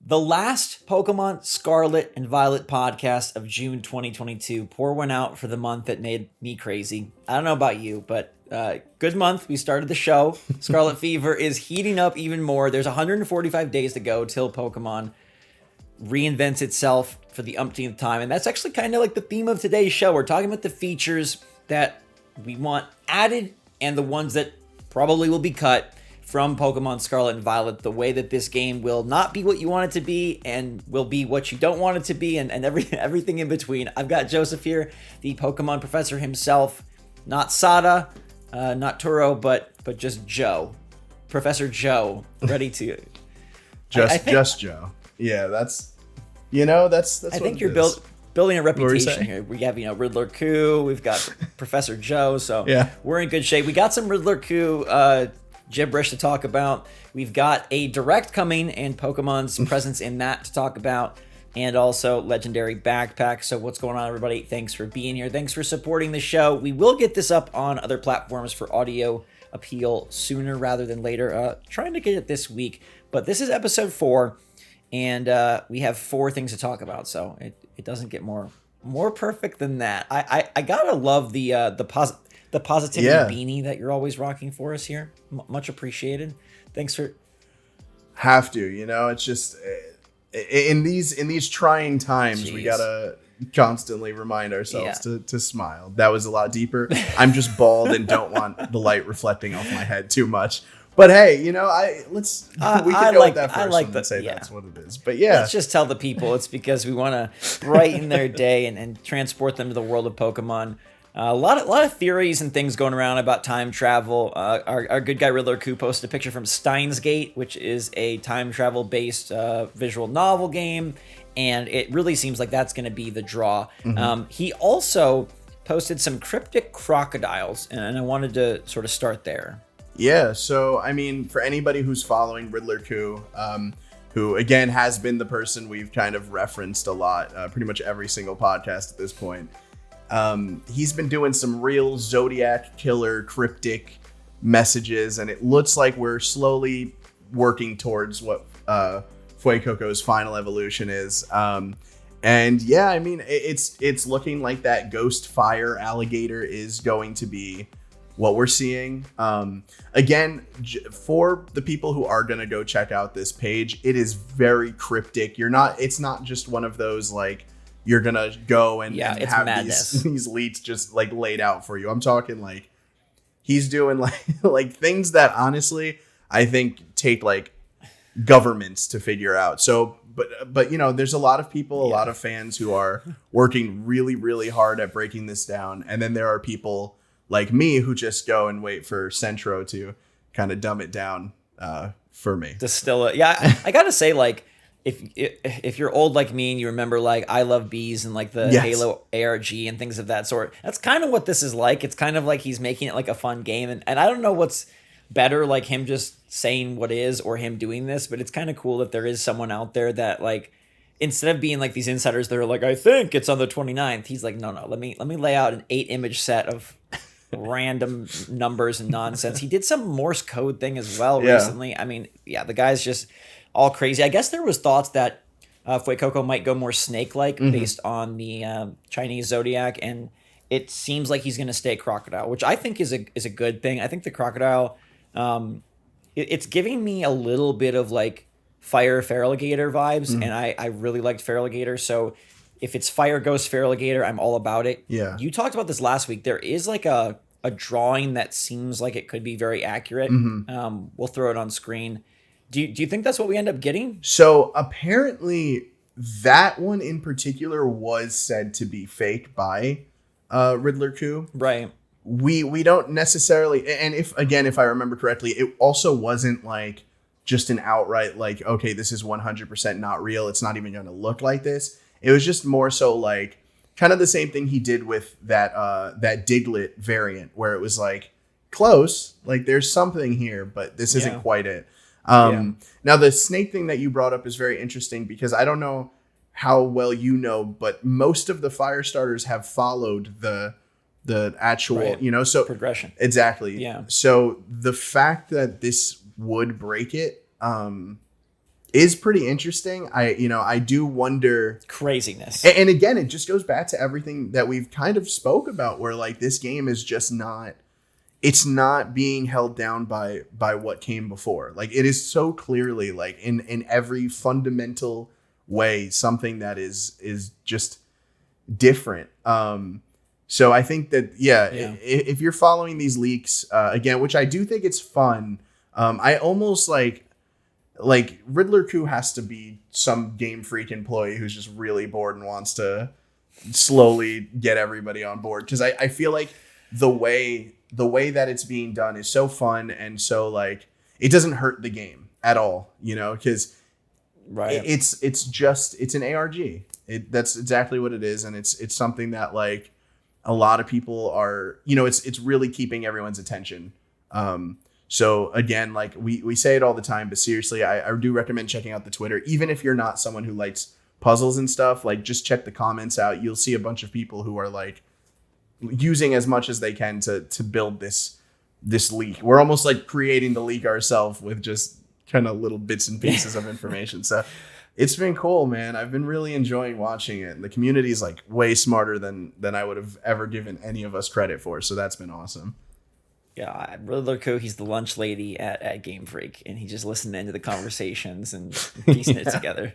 The last Pokemon Scarlet and Violet podcast of June 2022. Pour one out for the month that made me crazy. I don't know about you, but good month. We started the show. Scarlet Fever is heating up even more. There's 145 days to go till Pokemon reinvents itself for the umpteenth time. And that's actually kind of like the theme of today's show. We're talking about the features that we want added and the ones that probably will be cut from Pokemon Scarlet and Violet, the way that this game will not be what you want it to be and will be what you don't want it to be, and everything in between. I've got Joseph here, the Pokemon professor himself, not Sada, not Turo, but just Joe. Professor Joe, ready to... just Joe. Yeah, that's I think you're building a reputation here. We have, Riddler Coup, we've got Professor Joe, so yeah, we're in good shape. We got some Riddler Coup gibberish to talk about. We've got a direct coming and Pokemon's presence in that to talk about, and also legendary backpack. So what's going on, everybody? Thanks for being here. Thanks for supporting the show. We will get this up on other platforms for audio appeal sooner rather than later. Trying to get it this week, but this is episode 4, and we have 4 things to talk about. So it doesn't get more perfect than that. I gotta love the positivity beanie that you're always rocking for us here. Much appreciated. Thanks for... Have to, it's just in these trying times, we gotta constantly remind ourselves to smile. That was a lot deeper. I'm just bald and don't want the light reflecting off my head too much. But hey, we can go with that first one and say that's what it is. But yeah, let's just tell the people it's because we want to brighten their day and transport them to the world of Pokemon. A lot of theories and things going around about time travel. Our good guy Riddler Coup posted a picture from Steins Gate, which is a time travel based visual novel game, and it really seems like that's going to be the draw. Mm-hmm. He also posted some cryptic crocodiles, and I wanted to sort of start there. Yeah, so I mean, for anybody who's following Riddler Coup, who again has been the person we've kind of referenced a lot, pretty much every single podcast at this point. He's been doing some real Zodiac killer cryptic messages, and it looks like we're slowly working towards what Fuecoco's final evolution is. And yeah, I mean, it's looking like that ghost fire alligator is going to be what we're seeing. Again, for the people who are going to go check out this page, it is very cryptic. It's not just one of those like, you're gonna go and have these leads just like laid out for you. I'm talking like he's doing like things that honestly I think take like governments to figure out. So, but there's a lot of people, a lot of fans who are working really, really hard at breaking this down, and then there are people like me who just go and wait for Centro to kind of dumb it down for me. Distill it. Yeah, I gotta say, like, if you're old like me and you remember like I Love Bees and like the Halo ARG and things of that sort, that's kind of what this is like. It's kind of like he's making it like a fun game, and I don't know what's better, like him just saying what is or him doing this, but it's kind of cool that there is someone out there that like, instead of being like these insiders that are like, I think it's on the 29th, he's like, no, let me lay out an 8 image set of random numbers and nonsense. He did some Morse code thing as well recently. I mean, the guy's just all crazy. I guess there was thoughts that Fuecoco might go more snake-like based on the Chinese Zodiac, and it seems like he's going to stay crocodile, which I think is a good thing. I think the crocodile, it's giving me a little bit of like Fire Feraligatr vibes, and I really liked Feraligatr, so if it's Fire Ghost Feraligatr, I'm all about it. Yeah. You talked about this last week. There is like a drawing that seems like it could be very accurate. We'll throw it on screen. Do you think that's what we end up getting? So apparently that one in particular was said to be fake by Riddler Coup. Right. We don't necessarily, and if I remember correctly, it also wasn't like just an outright like, okay, this is 100% not real. It's not even going to look like this. It was just more so like kind of the same thing he did with that Diglett variant, where it was like close, like there's something here, but this isn't quite it. Now the snake thing that you brought up is very interesting because I don't know how well you know, but most of the fire starters have followed the actual, so progression. Exactly. Yeah. So the fact that this would break it, is pretty interesting. I do wonder craziness. And again, it just goes back to everything that we've kind of spoke about, where like this game is just not, it's not being held down by what came before. Like it is so clearly like in every fundamental way, something that is just different. So I think that, if you're following these leaks, again, which I do think it's fun, I almost like Riddler Coup has to be some Game Freak employee who's just really bored and wants to slowly get everybody on board. Because I feel like the way that it's being done is so fun and so like it doesn't hurt the game at all, because it's an ARG. That's exactly what it is, and it's something that like a lot of people are, it's really keeping everyone's attention. So again, like we say it all the time, but seriously, I do recommend checking out the Twitter. Even if you're not someone who likes puzzles and stuff, like just check the comments out. You'll see a bunch of people who are like using as much as they can to build this leak. We're almost like creating the leak ourselves with just kind of little bits and pieces of information. So it's been cool, man. I've been really enjoying watching it. And the community is like way smarter than I would have ever given any of us credit for. So that's been awesome. Yeah, Riddler Co. He's the lunch lady at Game Freak, and he just listened into the conversations and piecing it together.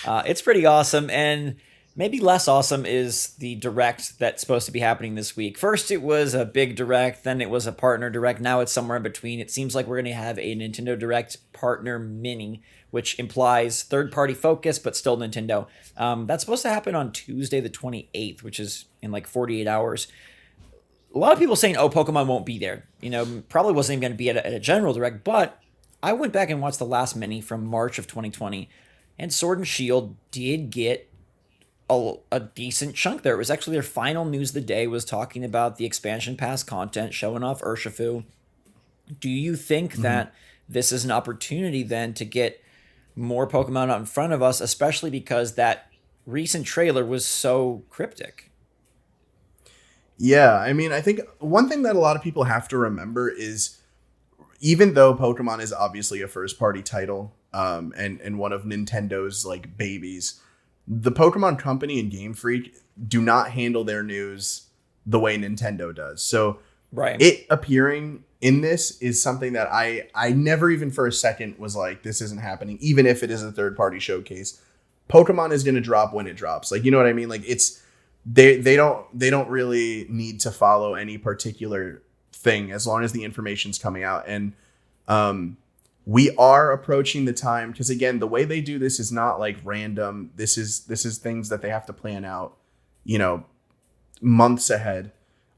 It's pretty awesome, and maybe less awesome is the direct that's supposed to be happening this week. First, it was a big direct, then it was a partner direct. Now it's somewhere in between. It seems like we're going to have a Nintendo Direct partner mini, which implies third-party focus, but still Nintendo. That's supposed to happen on Tuesday the 28th, which is in like 48 hours. A lot of people saying, Pokemon won't be there. Probably wasn't even going to be at a general direct, but I went back and watched the last mini from March of 2020, and Sword and Shield did get a decent chunk there. It was actually their final news of the day was talking about the expansion pass content, showing off Urshifu. Do you think that this is an opportunity then to get more Pokemon out in front of us, especially because that recent trailer was so cryptic? Yeah, I mean, I think one thing that a lot of people have to remember is even though Pokemon is obviously a first-party title and one of Nintendo's like babies, the Pokemon Company and Game Freak do not handle their news the way Nintendo does. So it appearing in this is something that I never even for a second was like, this isn't happening, even if it is a third-party showcase. Pokemon is going to drop when it drops. Like, you know what I mean? Like it's they don't really need to follow any particular thing as long as the information's coming out. And we are approaching the time, because again, the way they do this is not like random. This is things that they have to plan out, months ahead.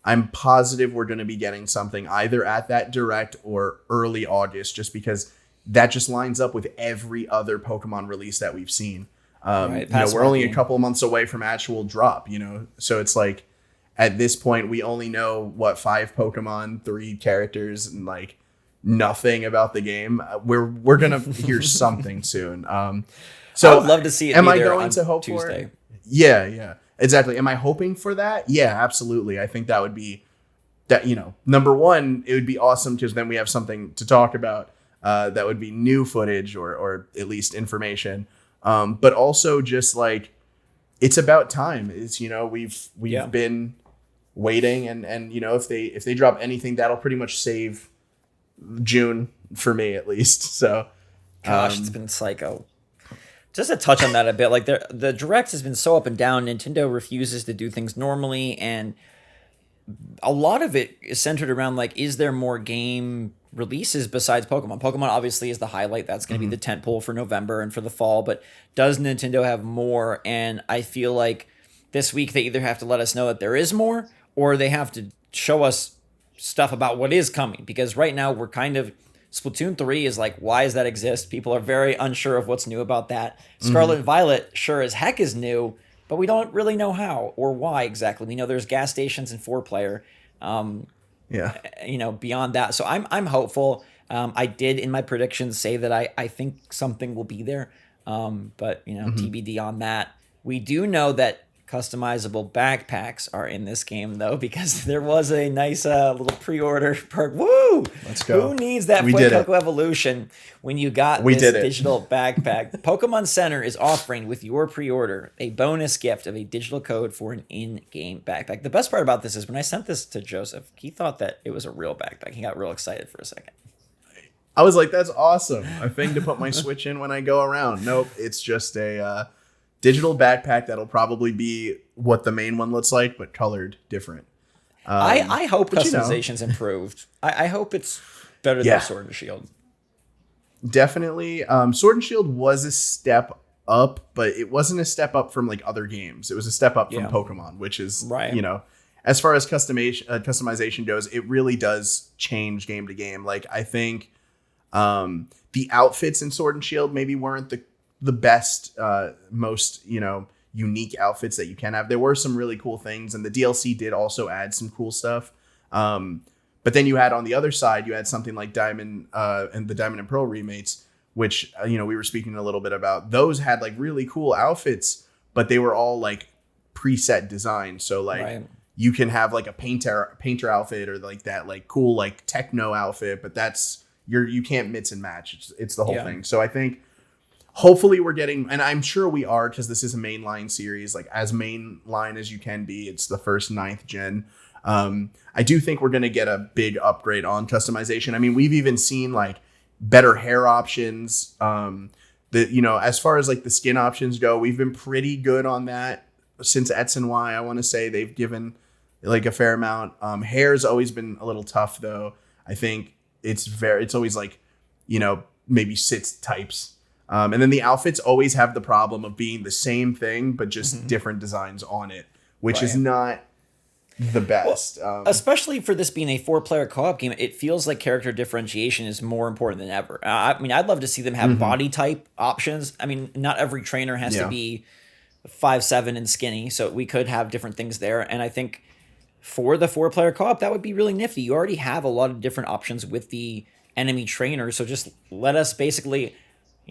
I'm positive we're going to be getting something either at that direct or early August, just because that just lines up with every other Pokemon release that we've seen. We're only a couple months away from actual drop, so it's like at this point we only know 5 Pokemon, 3 characters, and like nothing about the game. We're gonna hear something soon. So I would love to see it. Am I going to hope Tuesday? For it? Yeah, exactly. Am I hoping for that? Yeah, absolutely. I think that would be that. Number one, it would be awesome because then we have something to talk about. That would be new footage or at least information. But also just like it's about time. It's we've been waiting and if they drop anything, that'll pretty much save June for me at least. So gosh, it's been psycho. Just to touch on that a bit, like the direct has been so up and down. Nintendo refuses to do things normally, and a lot of it is centered around like, is there more game releases besides Pokemon? Pokemon obviously is the highlight. That's going to be the tentpole for November and for the fall. But does Nintendo have more? And I feel like this week they either have to let us know that there is more, or they have to show us stuff about what is coming. Because right now we're kind of Splatoon 3 is like, why does that exist? People are very unsure of what's new about that. Scarlet and Violet sure as heck is new, but we don't really know how or why exactly. We know there's gas stations and 4-player. Beyond that. So I'm hopeful. I did in my predictions say that I think something will be there. But TBD on that. We do know that customizable backpacks are in this game, though, because there was a nice little pre-order perk. Woo! Let's go. Who needs that Foot Coco Evolution when you got this digital backpack? Pokemon Center is offering with your pre-order a bonus gift of a digital code for an in-game backpack. The best part about this is when I sent this to Joseph, he thought that it was a real backpack. He got real excited for a second. I was like, that's awesome. A thing to put my Switch in when I go around. Nope, it's just a digital backpack that'll probably be what the main one looks like, but colored different. I hope customization's improved. I hope it's better than Sword and Shield. Definitely. Sword and Shield was a step up, but it wasn't a step up from like other games. It was a step up from Pokemon, which is, as far as customization goes, it really does change game to game. Like, I think the outfits in Sword and Shield maybe weren't the best, most, unique outfits that you can have. There were some really cool things, and the DLC did also add some cool stuff. But then you had on the other side, you had something like Diamond and the Diamond and Pearl remakes, which, we were speaking a little bit about. Those had like really cool outfits, but they were all like preset designs. So like you can have like a painter outfit or like that like cool like techno outfit, but that's you can't mix and match. It's the whole thing. So I think hopefully we're getting, and I'm sure we are, because this is a mainline series, like as mainline as you can be. It's the first 9th gen. I do think we're going to get a big upgrade on customization. I mean, we've even seen like better hair options. As far as like the skin options go, we've been pretty good on that since X and Y. I want to say they've given like a fair amount. Hair's always been a little tough though. I think it's always like, maybe 6 types. And then the outfits always have the problem of being the same thing, but just different designs on it, which is not the best. Well, especially for this being a 4-player co-op game, it feels like character differentiation is more important than ever. I mean, I'd love to see them have body type options. I mean, not every trainer has to be 5'7" and skinny, so we could have different things there. And I think for the 4-player co-op, that would be really nifty. You already have a lot of different options with the enemy trainers, so just let us basically...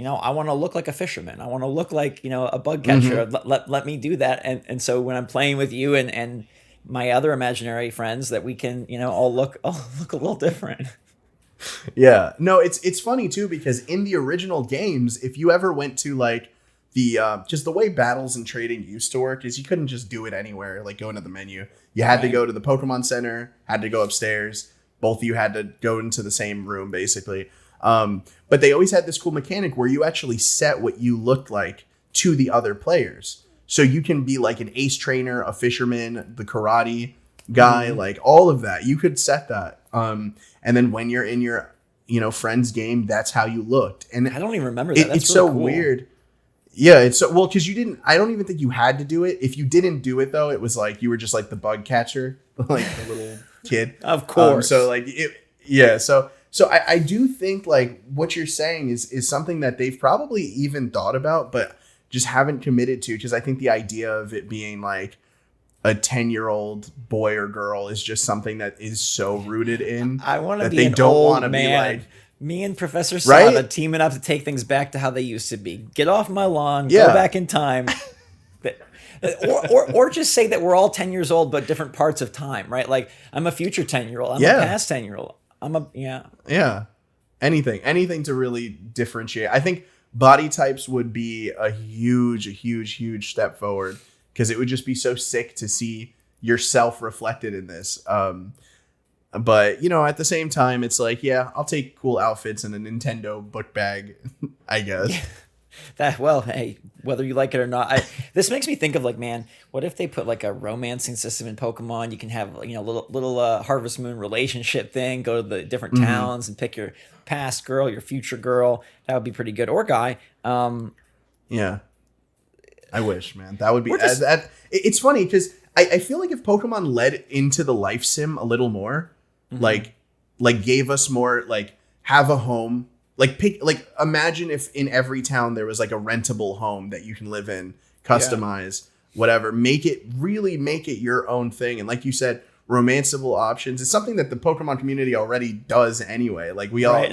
I want to look like a fisherman. I want to look like, a bug catcher. Let me do that. And so when I'm playing with you and my other imaginary friends, that we can, all look a little different. Yeah. No, it's funny too, because in the original games, if you ever went to like the just the way battles and trading used to work is you couldn't just do it anywhere, like go into the menu. You had to go to the Pokemon Center, had to go upstairs. Both of you had to go into the same room, basically. But they always had this cool mechanic where you actually set what you looked like to the other players. So you can be like an ace trainer, a fisherman, the karate guy, like all of that. You could set that. And then when you're in your, friend's game, that's how you looked. And I don't even remember that. It's really so cool. Weird. Yeah, it's so well because I don't even think you had to do it. If you didn't do it though, it was like you were just like the bug catcher, like the little kid. Of course. So like So I do think like what you're saying is something that they've probably even thought about, but just haven't committed to, because I think the idea of it being like a 10-year-old boy or girl is just something that is so rooted in. I want to that be they an don't old want to be man. like Me and Professor Sada teaming up to take things back to how they used to be. Get off my lawn. Go back in time. or just say that we're all 10 years old, but different parts of time, right? Like I'm a future 10-year-old. I'm a past 10-year-old. Yeah. Anything to really differentiate. I think body types would be a huge step forward, because it would just be so sick to see yourself reflected in this. But at the same time, it's like, I'll take cool outfits and a Nintendo book bag, I guess. Hey, whether you like it or not, this makes me think of like, man, what if they put like a romancing system in Pokemon? You can have little Harvest Moon relationship thing. Go to the different towns and pick your past girl, your future girl. That would be pretty good, or guy. Yeah, I wish, man, that would be. It's funny because I feel like if Pokemon led into the life sim a little more, like gave us more, like have a home. Imagine if in every town there was like a rentable home that you can live in, customize, whatever, make it your own thing. And like you said, romanceable options is something that the Pokemon community already does anyway. Like we all,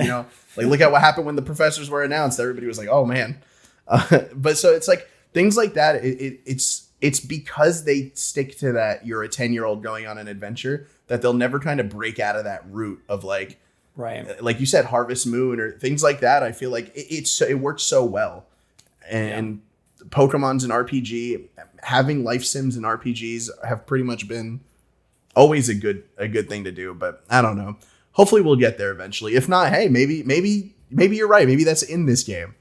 look at what happened when the professors were announced. Everybody was like, oh man. But so it's like things like that. It's it's because they stick to that you're a 10-year-old going on an adventure that they'll never kind of break out of that route of like, right, like you said, Harvest Moon or things like that. I feel like it works so well. And Pokemon's an RPG. Having life sims and RPGs have pretty much been always a good thing to do. But I don't know. Hopefully we'll get there eventually. If not, hey, maybe you're right. Maybe that's in this game.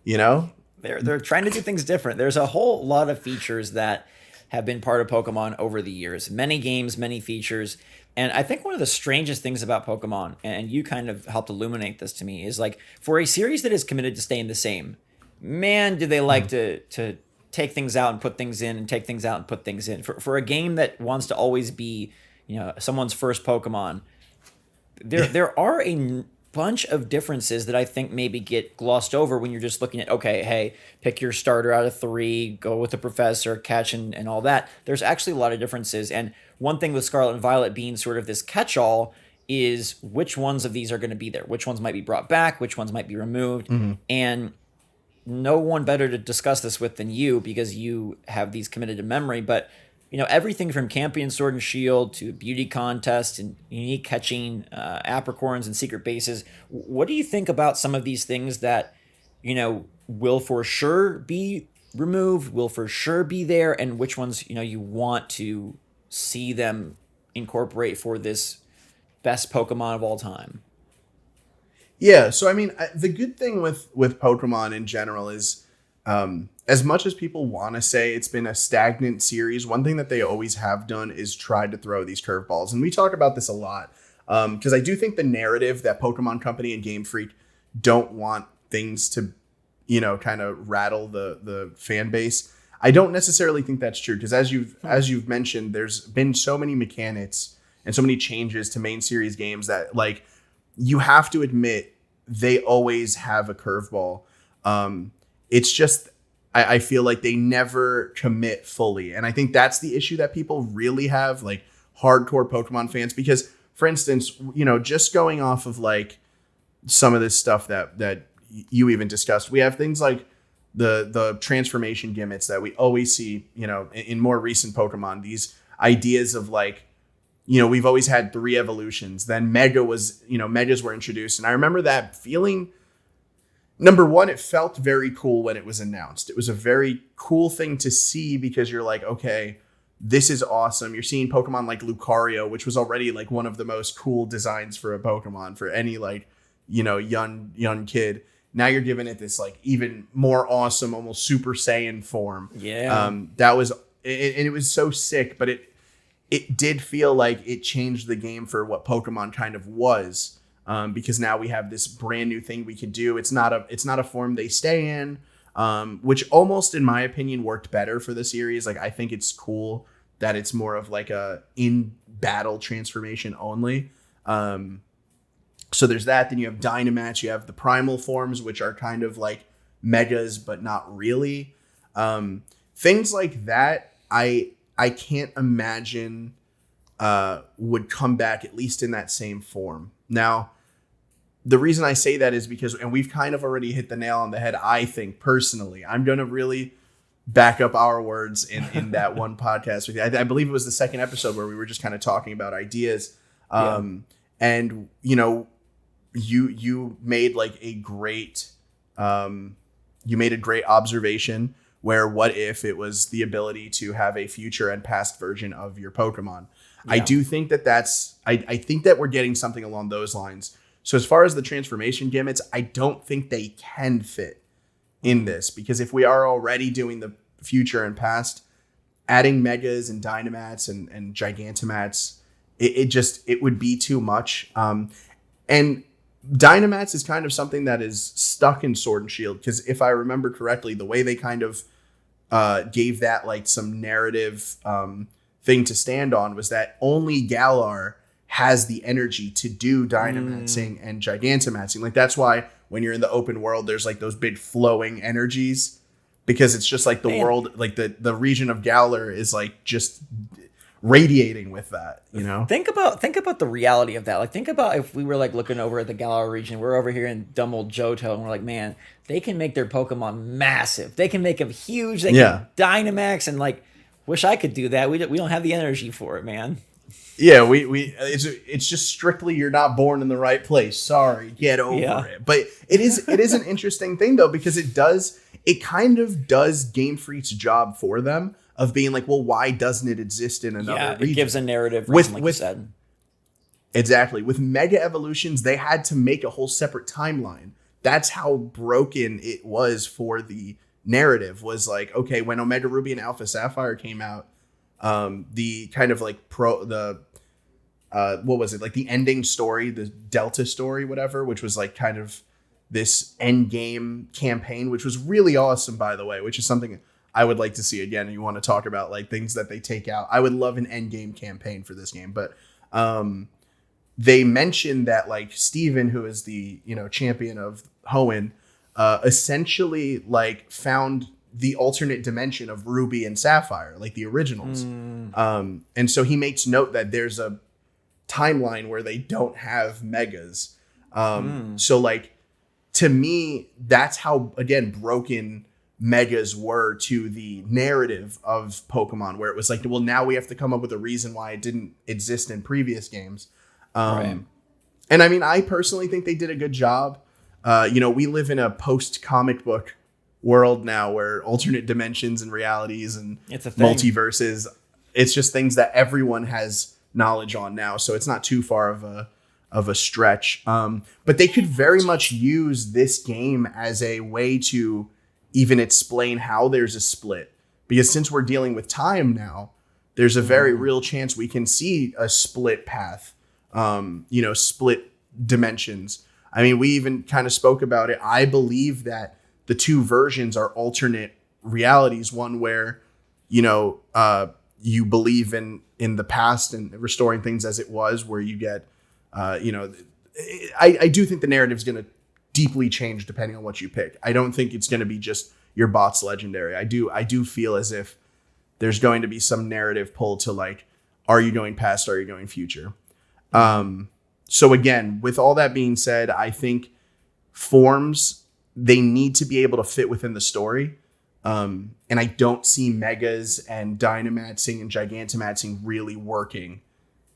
You know, they're trying to do things different. There's a whole lot of features that have been part of Pokemon over the years. Many games, many features. And I think one of the strangest things about Pokemon, and you kind of helped illuminate this to me, is like for a series that is committed to staying the same, man, do they like to take things out and put things in and take things out and put things in. For a game that wants to always be, someone's first Pokemon, there are a bunch of differences that I think maybe get glossed over when you're just looking at, okay, hey, pick your starter out of 3, go with the professor, catch and all that. There's actually a lot of differences. And one thing with Scarlet and Violet being sort of this catch-all is which ones of these are going to be there, which ones might be brought back, which ones might be removed. Mm-hmm. And no one better to discuss this with than you, because you have these committed to memory. But everything from Campion Sword and Shield to beauty contest and unique catching apricorns and secret bases. What do you think about some of these things that will for sure be removed, will for sure be there, and which ones you want to see them incorporate for this best Pokemon of all time? Yeah, so I mean, the good thing with Pokemon in general is, as much as people want to say it's been a stagnant series, one thing that they always have done is tried to throw these curveballs. And we talk about this a lot, because I do think the narrative that Pokemon Company and Game Freak don't want things to, kind of rattle the fan base. I don't necessarily think that's true, because as you've mentioned, there's been so many mechanics and so many changes to main series games that, like, you have to admit they always have a curveball. It's just, I feel like they never commit fully. And I think that's the issue that people really have, like hardcore Pokemon fans. Because, for instance, just going off of like some of this stuff that you even discussed, we have things like the transformation gimmicks that we always see, in more recent Pokemon. These ideas of like, we've always had 3 evolutions. Then Megas were introduced. And I remember that feeling, number one, it felt very cool when it was announced. It was a very cool thing to see, because you're like, okay, this is awesome. You're seeing Pokemon like Lucario, which was already like one of the most cool designs for a Pokemon for any like, young kid. Now you're giving it this like even more awesome, almost Super Saiyan form. Yeah. That was, and it was so sick, but it did feel like it changed the game for what Pokemon kind of was, because now we have this brand new thing we could do. It's not a form they stay in, which almost, in my opinion, worked better for the series. Like, I think it's cool that it's more of like a in battle transformation only. So there's that. Then you have Dynamax. You have the primal forms, which are kind of like Megas, but not really. Things like that, I can't imagine would come back, at least in that same form. Now, the reason I say that is because, and we've kind of already hit the nail on the head, I think, personally. I'm going to really back up our words in that one podcast with you. I believe it was the second episode where we were just kind of talking about ideas. And, you made like a great, observation, where what if it was the ability to have a future and past version of your Pokemon? Yeah. I do think I think that we're getting something along those lines. So as far as the transformation gimmicks, I don't think they can fit in this, because if we are already doing the future and past, adding Megas and Dynamax and Gigantamax, it would be too much. And Dynamax is kind of something that is stuck in Sword and Shield, because if I remember correctly, the way they kind of gave that like some narrative thing to stand on was that only Galar has the energy to do Dynamaxing and Gigantamaxing. Like, that's why when you're in the open world, there's like those big flowing energies, because it's just like the world, like the region of Galar is like just radiating with that, Think about the reality of that. Like, think about if we were like looking over at the Galar region, we're over here in dumb old Johto, and we're like, man, they can make their Pokemon massive. They can make them huge. They can Dynamax, and like, Wish I could do that. We don't have the energy for it, man. Yeah, it's just strictly you're not born in the right place. Sorry, get over it. But it is an interesting thing though, because it kind of does Game Freak's job for them of being like, well, why doesn't it exist in another region? It gives a narrative reason, like you said. Exactly. With Mega Evolutions, they had to make a whole separate timeline. That's how broken it was for the narrative. Was like, okay, when Omega Ruby and Alpha Sapphire came out, the kind of like what was it? Like the ending story, the Delta story, whatever, which was like kind of this end game campaign, which was really awesome, by the way, which is something I would like to see again. And you want to talk about like things that they take out. I would love an end game campaign for this game, but, they mentioned that like Steven, who is the, champion of Hoenn, essentially like found the alternate dimension of Ruby and Sapphire, like the originals. And so he makes note that there's a timeline where they don't have megas. So like, to me, that's how, again, broken megas were to the narrative of Pokemon, where it was like, well, now we have to come up with a reason why it didn't exist in previous games. Right. And I mean, I personally think they did a good job. We live in a post comic book world now where alternate dimensions and realities and multiverses, it's just things that everyone has knowledge on now. So it's not too far of a stretch. But they could very much use this game as a way to even explain how there's a split, because since we're dealing with time now, there's a very real chance we can see a split path. Split dimensions. I mean, we even kind of spoke about it. I believe that the two versions are alternate realities. One where, you believe in the past and restoring things as it was, where you get, I do think the narrative is going to deeply change depending on what you pick. I don't think it's going to be just your bot's legendary. I do feel as if there's going to be some narrative pull to like, are you going past? Are you going future? So again, with all that being said, I think forms, they need to be able to fit within the story. And I don't see Megas and Dynamaxing and Gigantamaxing really working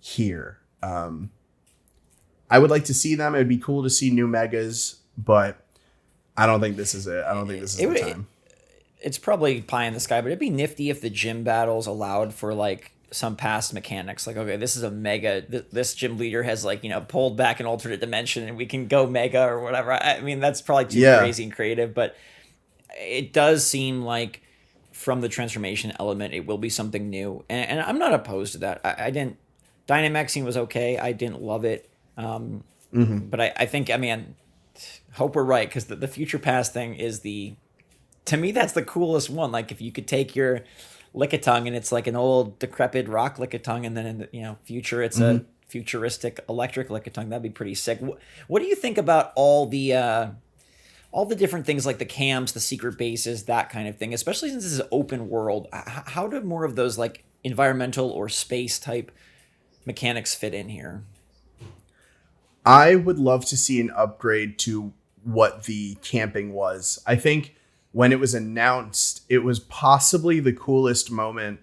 here. I would like to see them. It would be cool to see new Megas, but I don't think this is it. I don't think this is the time. It's probably pie in the sky, but it'd be nifty if the gym battles allowed for like some past mechanics. Like, okay, this is a mega, this gym leader has like, pulled back an alternate dimension and we can go mega or whatever. I mean, that's probably too crazy and creative, but it does seem like from the transformation element, it will be something new. And I'm not opposed to that. I didn't, Dynamaxing was okay. I didn't love it. But I think, hope we're right. Cause the future past thing is to me, that's the coolest one. Like if you could take your Lickitung and it's like an old decrepit rock Lickitung, and then in the future it's a futuristic electric Lickitung, that'd be pretty sick. What do you think about all the different things like the camps, the secret bases, that kind of thing, especially since this is open world? How do more of those like environmental or space type mechanics fit in here? I would love to see an upgrade to what the camping was. I think when it was announced, it was possibly the coolest moment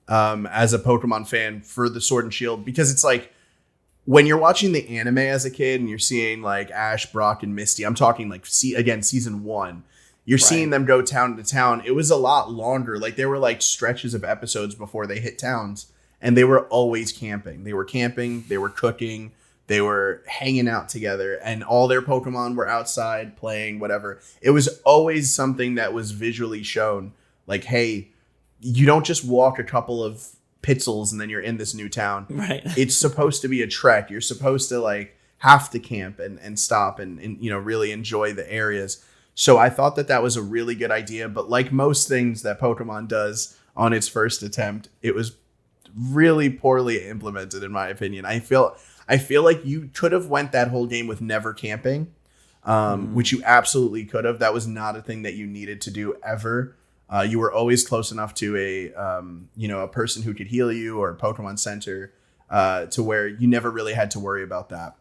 as a Pokemon fan for the Sword and Shield, because it's like when you're watching the anime as a kid and you're seeing like Ash, Brock, and Misty, I'm talking like season 1, you're seeing them go town to town. It was a lot longer. Like there were like stretches of episodes before they hit towns, and they were always camping. They were camping, they were cooking, they were hanging out together, and all their Pokemon were outside playing, whatever. It was always something that was visually shown. Like, hey, you don't just walk a couple of pixels and then you're in this new town. Right. It's supposed to be a trek. You're supposed to like have to camp and stop and really enjoy the areas. So I thought that was a really good idea. But like most things that Pokemon does on its first attempt, it was really poorly implemented, in my opinion. I feel like you could have went that whole game with never camping, which you absolutely could have. That was not a thing that you needed to do ever. You were always close enough to a person who could heal you or a Pokemon Center to where you never really had to worry about that.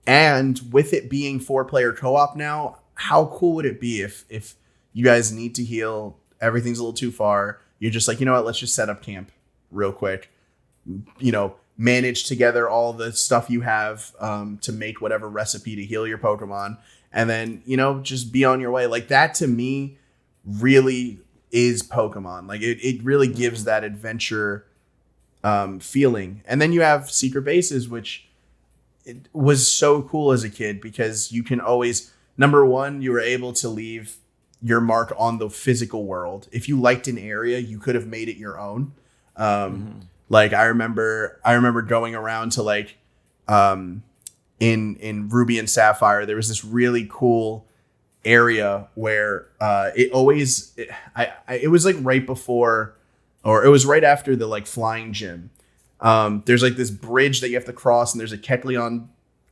And with it being 4-player co-op now, how cool would it be if you guys need to heal, everything's a little too far, you're just like, you know what, let's just set up camp real quick, manage together all the stuff you have to make whatever recipe to heal your Pokemon, and then just be on your way. Like, that to me really is Pokemon. Like, it really gives that adventure feeling. And then you have secret bases, which it was so cool as a kid, because you can always, number one, you were able to leave your mark on the physical world. If you liked an area, you could have made it your own. Like, I remember going around to, like, in Ruby and Sapphire, there was this really cool area where it was like right before, or it was right after the, like, flying gym. There's, like, this bridge that you have to cross, and there's a Kecleon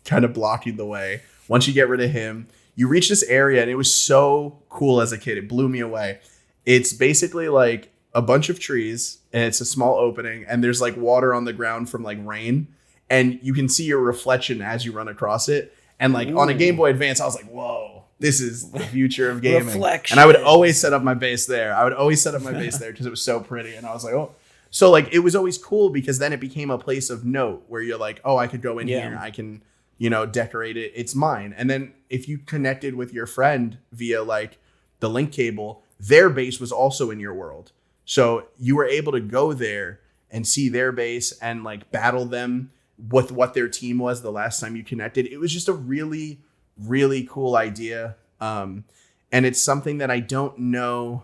kind of blocking the way. Once you get rid of him, you reach this area, and it was so cool as a kid. It blew me away. It's basically like a bunch of trees, and it's a small opening, and there's, like, water on the ground from, like, rain, and you can see your reflection as you run across it. And, like, on a Game Boy Advance, I was like, whoa, this is the future of gaming. Reflection. And I would always set up my base there. Because it was so pretty. And I was like, oh. So, like, it was always cool, because then it became a place of note where you're like, oh, I could go in here. I can, decorate it. It's mine. And then if you connected with your friend via, like, the link cable, their base was also in your world. So you were able to go there and see their base and, like, battle them with what their team was the last time you connected. It was just a really, really cool idea. And it's something that I don't know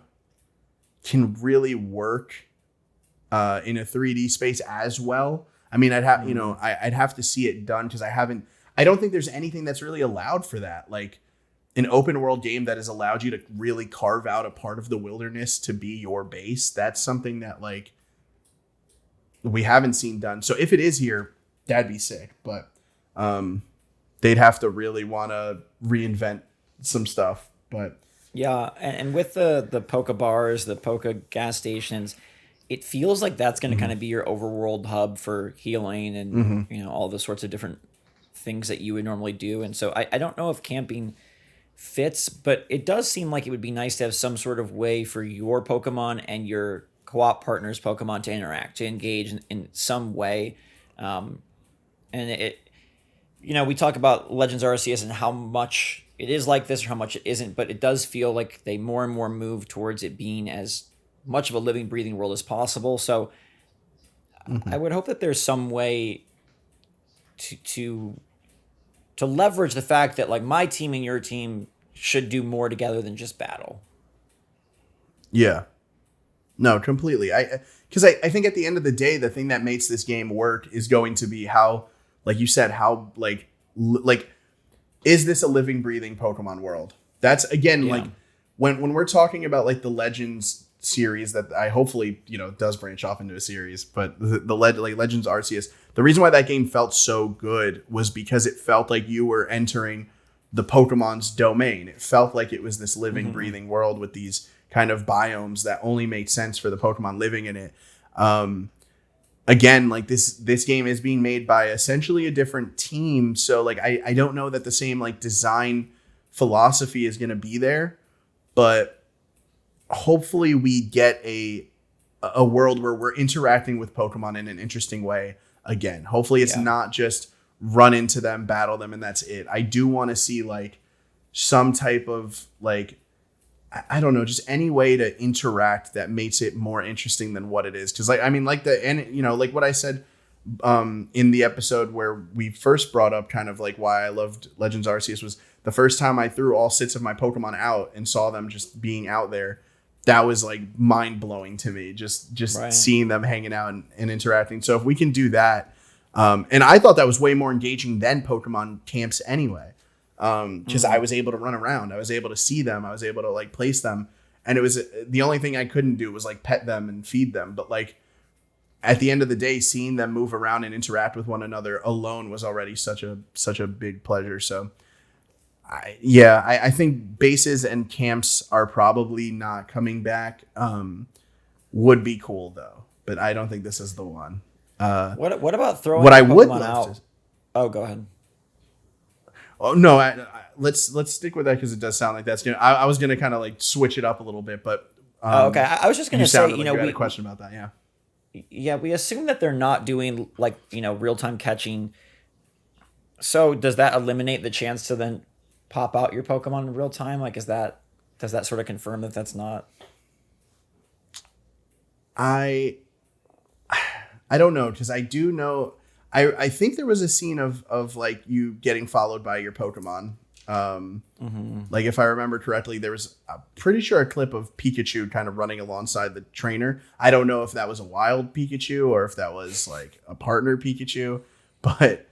can really work in a 3D space as well. I mean, I'd have, I'd have to see it done, because I don't think there's anything that's really allowed for that. Like, an open world game that has allowed you to really carve out a part of the wilderness to be your base. That's something that, like, we haven't seen done. So if it is here, that'd be sick. But they'd have to really want to reinvent some stuff. But yeah, and with the Poke Bars, the Poke gas stations, it feels like that's going to kind of be your overworld hub for healing and all the sorts of different things that you would normally do. And so I don't know if camping fits, but it does seem like it would be nice to have some sort of way for your Pokemon and your co-op partner's Pokemon to interact, to engage in some way. And it, we talk about Legends Arceus and how much it is like this or how much it isn't, but it does feel like they more and more move towards it being as much of a living, breathing world as possible. So I would hope that there's some way to leverage the fact that, like, my team and your team should do more together than just battle. Yeah. No, completely. Because I think at the end of the day, the thing that makes this game work is going to be how, like you said, how, like, is this a living, breathing Pokemon world? That's, again, like, when we're talking about, like, the Legends series that I hopefully, does branch off into a series, but the Legends Arceus, the reason why that game felt so good was because it felt like you were entering the Pokemon's domain. It felt like it was this living, breathing world with these kind of biomes that only made sense for the Pokemon living in it. Again, like, this game is being made by essentially a different team. So, like, I don't know that the same, like, design philosophy is going to be there, but hopefully we get a world where we're interacting with Pokemon in an interesting way again. Hopefully it's not just run into them, battle them, and that's it. I do want to see, like, some type of, like, I don't know, just any way to interact that makes it more interesting than what it is. Because, like, I mean, like, like what I said in the episode where we first brought up kind of, like, why I loved Legends Arceus was the first time I threw all 6 of my Pokemon out and saw them just being out there. That was, like, mind blowing to me. Just right. Seeing them hanging out and interacting. So if we can do that, and I thought that was way more engaging than Pokemon camps anyway. Because I was able to run around. I was able to see them. I was able to, like, place them. And it was the only thing I couldn't do was, like, pet them and feed them. But, like, at the end of the day, seeing them move around and interact with one another alone was already such a big pleasure. So I think bases and camps are probably not coming back. Would be cool though, but I don't think this is the one. What about throwing what I would Pokemon out? Oh, go ahead. Oh no, let's stick with that because it does sound like that's gonna. I was gonna kind of, like, switch it up a little bit, but Okay. I was just gonna say, like you had a question about that. Yeah, we assume that they're not doing like real time catching. So does that eliminate the chance to then pop out your Pokemon in real time? Like, does that sort of confirm that that's not? I don't know, because I do know. I think there was a scene of like you getting followed by your Pokemon. Like if I remember correctly, there was pretty sure a clip of Pikachu kind of running alongside the trainer. I don't know if that was a wild Pikachu or if that was like a partner Pikachu, but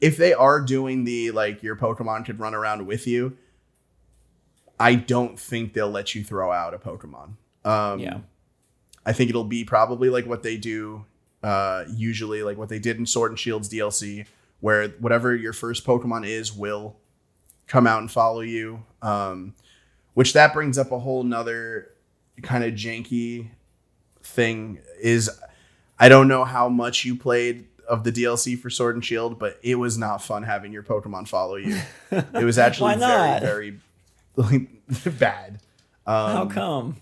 if they are doing the like your Pokemon could run around with you, I don't think they'll let you throw out a Pokemon. Yeah, I think it'll be probably like what they do usually, like what they did in Sword and Shield's DLC, where whatever your first Pokemon is will come out and follow you. Which that brings up a whole nother kind of janky thing is, I don't know how much you played of the DLC for Sword and Shield, but it was not fun having your Pokemon follow you. It was actually very, very bad. How come?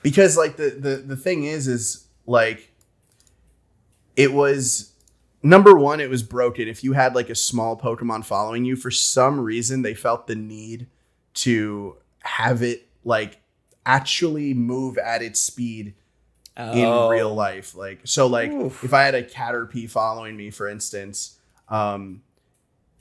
Because like the thing is like, it was, number one, it was broken. If you had like a small Pokemon following you, for some reason, they felt the need to have it like actually move at its speed in real life. Like, so like if I had a Caterpie following me, for instance,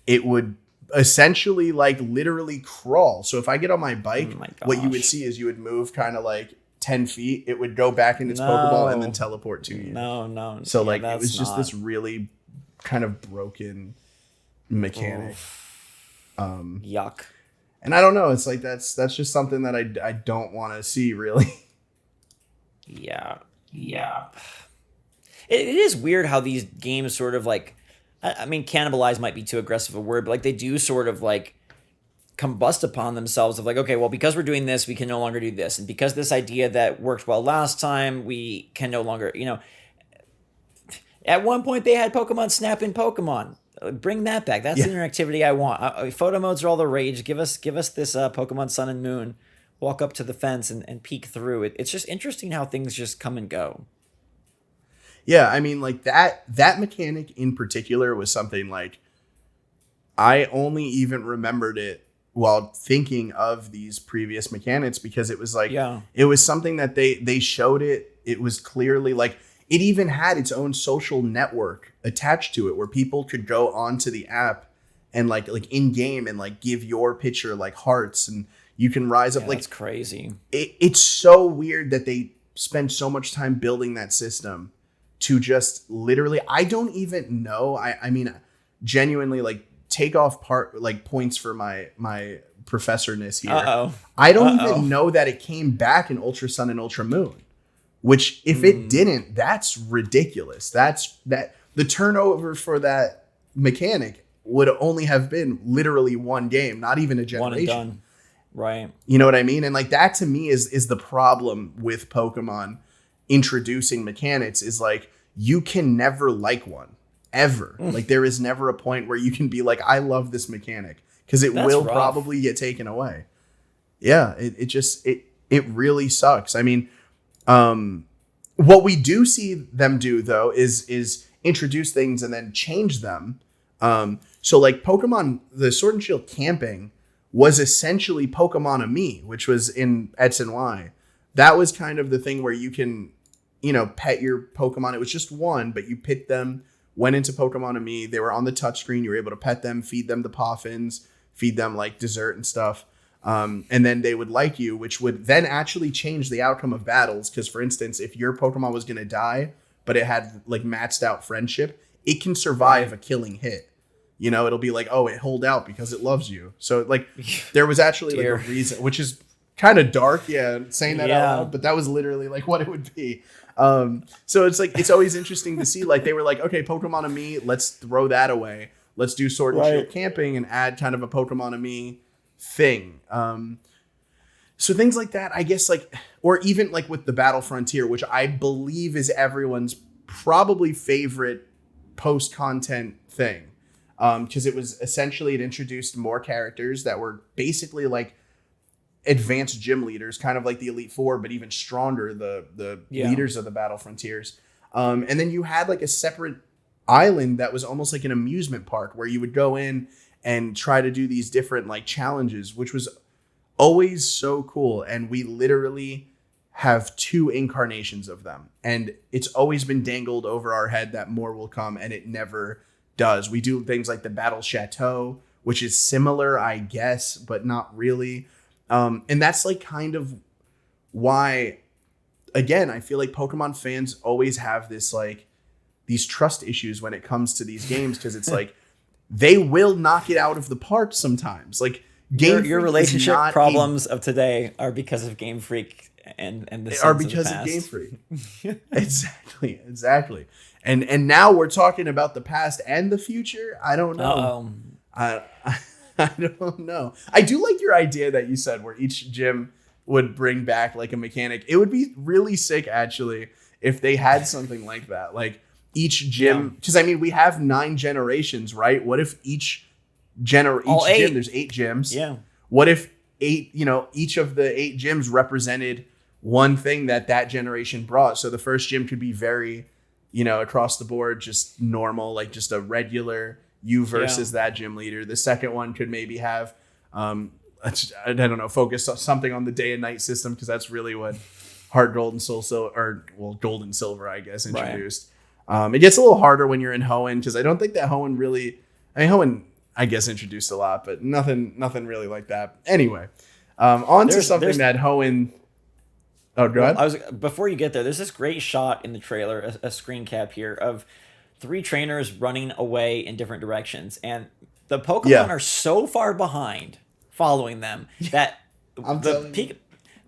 it would essentially like literally crawl. So if I get on my bike, what you would see is you would move kind of like 10 feet, it would go back in its Pokeball and then teleport to you. No. So like it was just this really kind of broken mechanic. Yuck. And I don't know, it's like that's just something that I don't want to see, really. Yeah. It is weird how these games sort of like, I mean, cannibalize might be too aggressive a word, but like they do sort of like combust upon themselves of like, okay, well, because we're doing this, we can no longer do this. And because this idea that worked well last time, we can no longer, at one point they had Pokemon Snap in Pokemon. Bring that back. That's the interactivity I want. Photo modes are all the rage. Give us this Pokemon Sun and Moon. Walk up to the fence and peek through it. It's just interesting how things just come and go. Yeah, I mean, like that mechanic in particular was something like I only even remembered it while thinking of these previous mechanics, because it was like, it was something that they showed it. It was clearly like, it even had its own social network attached to it where people could go onto the app and like in game and like give your picture like hearts, and you can rise up. Like, that's crazy. It's so weird that they spend so much time building that system to just literally, I don't even know. I mean, genuinely, like, take off points for my professorness here. I don't even know that it came back in Ultra Sun and Ultra Moon, which if it didn't, that's ridiculous. That the turnover for that mechanic would only have been literally one game, not even a generation. One and done. Right. You know what I mean? And like that to me is the problem with Pokemon introducing mechanics, is like you can never like one. Ever. Like there is never a point where you can be like, I love this mechanic, because it will probably get taken away. Yeah, it really sucks. I mean, what we do see them do though is introduce things and then change them. So like Pokemon, the Sword and Shield camping was essentially Pokemon Me, which was in X and Y. That was kind of the thing where you can, pet your Pokemon. It was just one, but you picked them. Went into Pokemon Me. They were on the touchscreen. You were able to pet them, feed them the Poffins, feed them like dessert and stuff. And then they would like you, which would then actually change the outcome of battles. Because, for instance, if your Pokemon was going to die, but it had like maxed out friendship, it can survive a killing hit. It'll be like, oh, it hold out because it loves you. So like there was actually like a reason, which is kind of dark. Yeah. Saying that out loud, but that was literally like what it would be. So it's like, it's always interesting to see, like, they were like, okay, Pokemon Me, let's throw that away. Let's do Sword and Shield camping and add kind of a Pokemon Me thing. So things like that, I guess, like, or even like with the Battle Frontier, which I believe is everyone's probably favorite post-content thing. Because it was essentially, it introduced more characters that were basically like advanced gym leaders, kind of like the Elite Four, but even stronger, the leaders of the Battle Frontiers. And then you had like a separate island that was almost like an amusement park where you would go in and try to do these different like challenges, which was always so cool. And we literally have 2 incarnations of them. And it's always been dangled over our head that more will come, and it never does. We do things like the Battle Chateau, which is similar, I guess, but not really. And that's like kind of why, again, I feel like Pokemon fans always have this like these trust issues when it comes to these games, because it's like they will knock it out of the park sometimes. Like your relationship problems of today are because of Game Freak and the are because of Game Freak. Exactly. And now we're talking about the past and the future. I don't know. I don't know. I do like your idea that you said where each gym would bring back like a mechanic. It would be really sick actually if they had something like that. Like each gym, because I mean we have 9 generations, right? What if each gym, there's 8 gyms. Yeah. What if 8, each of the 8 gyms represented one thing that generation brought? So the first gym could be very, across the board, just normal, like just a regular you versus that gym leader. The second one could maybe have, I don't know, focus on something on the day and night system, because that's really what Heart Gold and Soul Silver, Gold and Silver, I guess, introduced. Right. It gets a little harder when you're in Hoenn, because I don't think that Hoenn really, Hoenn, I guess, introduced a lot, but nothing really like that. Anyway, on to something that Hoenn. Oh, go ahead. Before you get there, there's this great shot in the trailer, a screen cap here of 3 trainers running away in different directions, and the Pokemon are so far behind following them that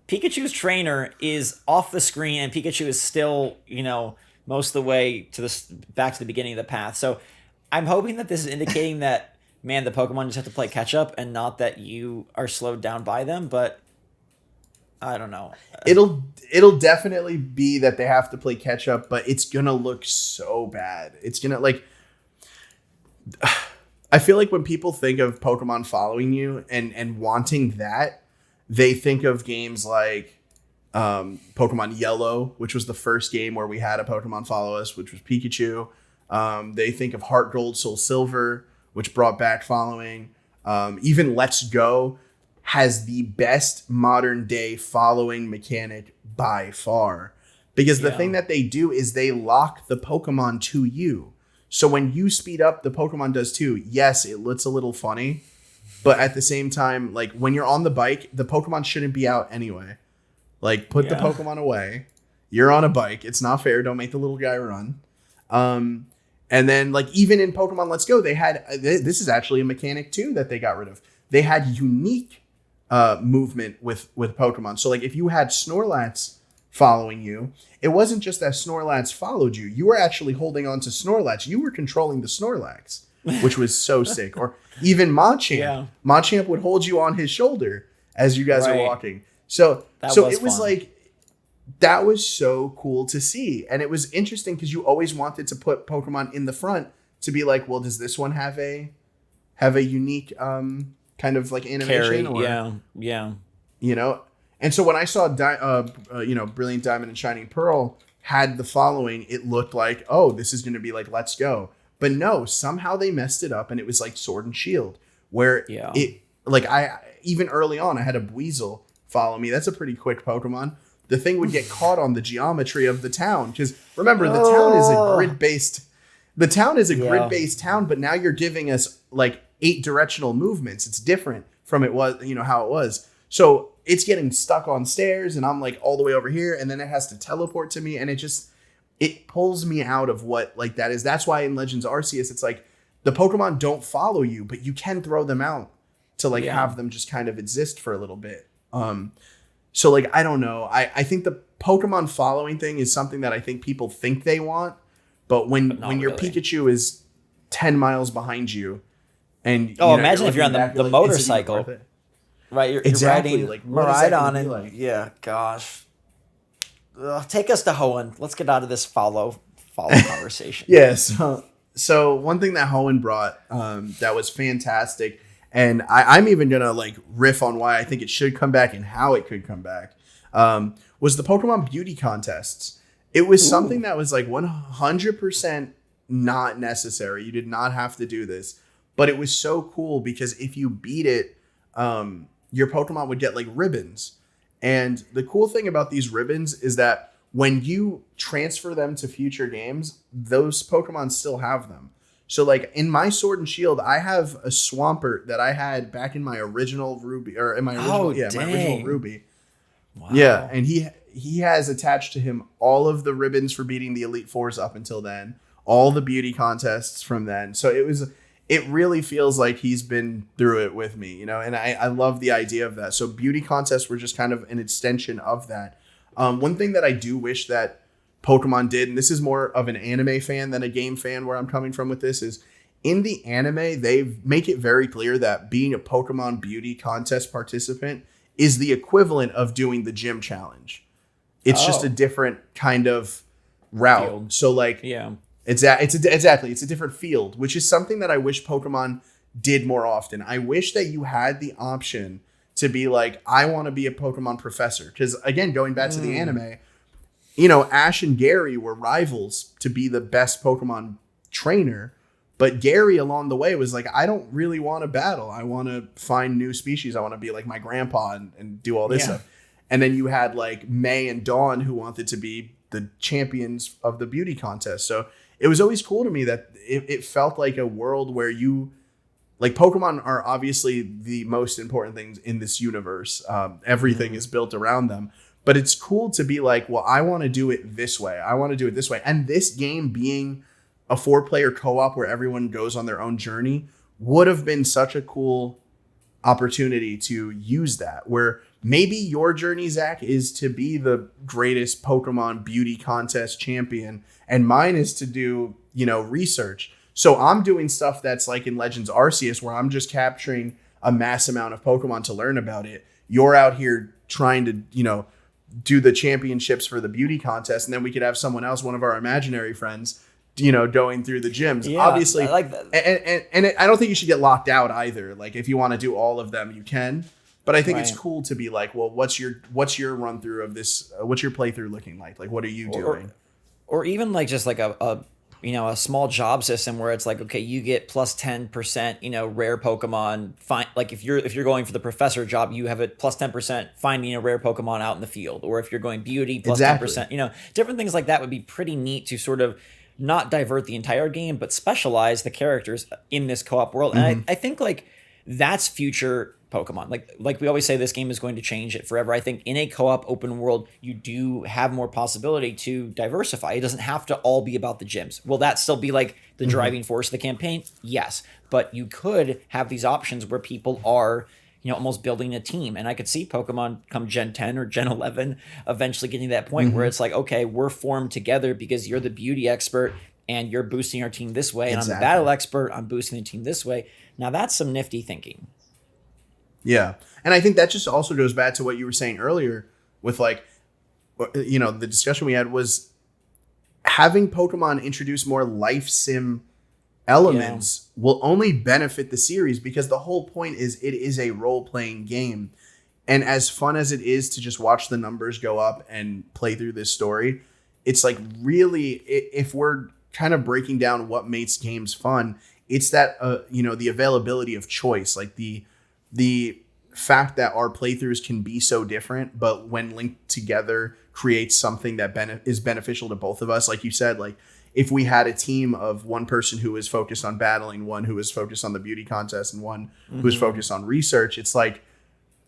Pikachu's trainer is off the screen, and Pikachu is still, most of the way back to the beginning of the path. So I'm hoping that this is indicating that, man, the Pokemon just have to play catch up, and not that you are slowed down by them, but I don't know. It'll definitely be that they have to play catch up, but it's gonna look so bad. It's gonna I feel like when people think of Pokemon following you and wanting that, they think of games like Pokemon Yellow, which was the first game where we had a Pokemon follow us, which was Pikachu. They think of Heart Gold, Soul Silver, which brought back following. Even Let's Go has the best modern day following mechanic by far, because the thing that they do is they lock the Pokemon to you. So when you speed up, the Pokemon does too. Yes, it looks a little funny, but at the same time, like when you're on the bike, the Pokemon shouldn't be out anyway. Like put the Pokemon away. You're on a bike. It's not fair. Don't make the little guy run. And then like even in Pokemon Let's Go, they had, this is actually a mechanic too that they got rid of. They had unique movement with Pokemon. So like if you had Snorlax following you, it wasn't just that Snorlax followed you. You were actually holding on to Snorlax. You were controlling the Snorlax, which was so sick. Or even Machamp. Yeah. Machamp would hold you on his shoulder as you guys are walking. So it was fun. Like, that was so cool to see. And it was interesting because you always wanted to put Pokemon in the front to be like, well, does this one have a unique kind of like animation? And so when I saw Brilliant Diamond and Shining Pearl had the following, it looked like, oh, this is going to be like Let's Go. But no, somehow they messed it up, and it was like Sword and Shield, where it like even early on I had a Buizel follow me. That's a pretty quick Pokemon. The thing would get caught on the geometry of the town, because remember the town is a grid-based. The town is a grid-based town, but now you're giving us like 8 directional movements. It's different from how it was. So it's getting stuck on stairs, and I'm like all the way over here, and then it has to teleport to me, and it pulls me out of what like that is. That's why in Legends Arceus, it's like the Pokemon don't follow you, but you can throw them out to like have them just kind of exist for a little bit. So like, I don't know. I think the Pokemon following thing is something that I think people think they want, but when your Pikachu is 10 miles behind you, and imagine if you're on the motorcycle. Right, you're riding like Miraidon, and like? Gosh. Take us to Hoenn. Let's get out of this follow conversation. Yes. So one thing that Hoenn brought that was fantastic, and I'm even gonna like riff on why I think it should come back and how it could come back, was the Pokemon beauty contests. It was something that was like 100% not necessary. You did not have to do this, but it was so cool because if you beat it, your Pokemon would get like ribbons. And the cool thing about these ribbons is that when you transfer them to future games, those Pokemon still have them. So like in my Sword and Shield, I have a Swampert that I had back in my original Ruby, or in my original, my original Ruby. Wow. Yeah, and he has attached to him all of the ribbons for beating the Elite Fours up until then, all the beauty contests from then. So it really feels like he's been through it with me, you know, and I love the idea of that. So beauty contests were just kind of an extension of that. One thing that I do wish that Pokemon did, and this is more of an anime fan than a game fan where I'm coming from with this, is in the anime, they make it very clear that being a Pokemon beauty contest participant is the equivalent of doing the gym challenge. It's just a different kind of route. Field. So like, exactly. It's a different field, which is something that I wish Pokemon did more often. I wish that you had the option to be like, I want to be a Pokemon professor. Because again, going back to the anime, you know, Ash and Gary were rivals to be the best Pokemon trainer. But Gary along the way was like, I don't really want to battle. I want to find new species. I want to be like my grandpa and do all this stuff. And then you had like May and Dawn who wanted to be the champions of the beauty contest. So it was always cool to me that it felt like a world where you, like, Pokemon are obviously the most important things in this universe. Everything is built around them. But it's cool to be like, well, I want to do it this way. I want to do it this way. And this game being a 4-player co-op where everyone goes on their own journey would have been such a cool opportunity to use that, where maybe your journey, Zach, is to be the greatest Pokemon beauty contest champion, and mine is to do, you know, research. So I'm doing stuff that's like in Legends Arceus, where I'm just capturing a mass amount of Pokemon to learn about it. You're out here trying to, you know, do the championships for the beauty contest, and then we could have someone else, one of our imaginary friends, you know, going through the gyms. Yeah, obviously, I like that. And I don't think you should get locked out either. Like, if you want to do all of them, you can. But I think it's cool to be like, well, what's your run through of this? What's your playthrough looking like? Like, what are you doing? Or even like just like a you know, a small job system where it's like, okay, you get plus 10%, you know, rare Pokemon. Like if you're going for the professor job, you have a plus 10% finding a rare Pokemon out in the field. Or if you're going beauty, plus 10%, you know, different things like that would be pretty neat to sort of not divert the entire game, but specialize the characters in this co-op world. And I think like that's future Pokemon. Like we always say, this game is going to change it forever. I think in a co-op open world, you do have more possibility to diversify. It doesn't have to all be about the gyms. Will that still be like the driving force of the campaign? Yes. But you could have these options where people are, you know, almost building a team. And I could see Pokemon come Gen 10 or Gen 11 eventually getting to that point where it's like, okay, we're formed together because you're the beauty expert and you're boosting our team this way. And I'm the battle expert, I'm boosting the team this way. Now that's some nifty thinking. Yeah. And I think that just also goes back to what you were saying earlier with, like, you know, the discussion we had was having Pokemon introduce more life sim elements will only benefit the series, because the whole point is it is a role-playing game. And as fun as it is to just watch the numbers go up and play through this story, it's like, really, if we're kind of breaking down what makes games fun, it's that, you know, the availability of choice, like the fact that our playthroughs can be so different, but when linked together creates something that is beneficial to both of us. Like you said, like if we had a team of one person who is focused on battling, one who is focused on the beauty contest, and one who is focused on research, it's like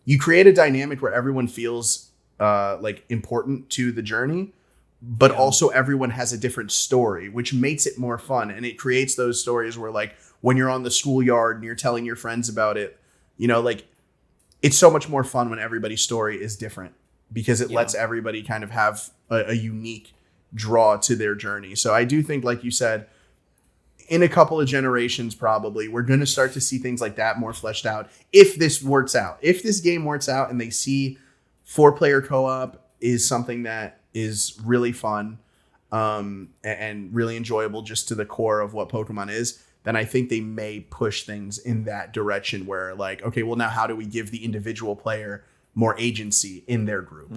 you create a dynamic where everyone feels like important to the journey, but also everyone has a different story, which makes it more fun. And it creates those stories where, like, when you're on the schoolyard and you're telling your friends about it, you know, like, it's so much more fun when everybody's story is different, because it lets everybody kind of have a unique draw to their journey. So I do think, like you said, in a couple of generations, probably we're going to start to see things like that more fleshed out. If this works out, if this game works out and they see 4-player co-op is something that is really fun and really enjoyable just to the core of what Pokemon is, then I think they may push things in that direction where like, okay, well now how do we give the individual player more agency in their group?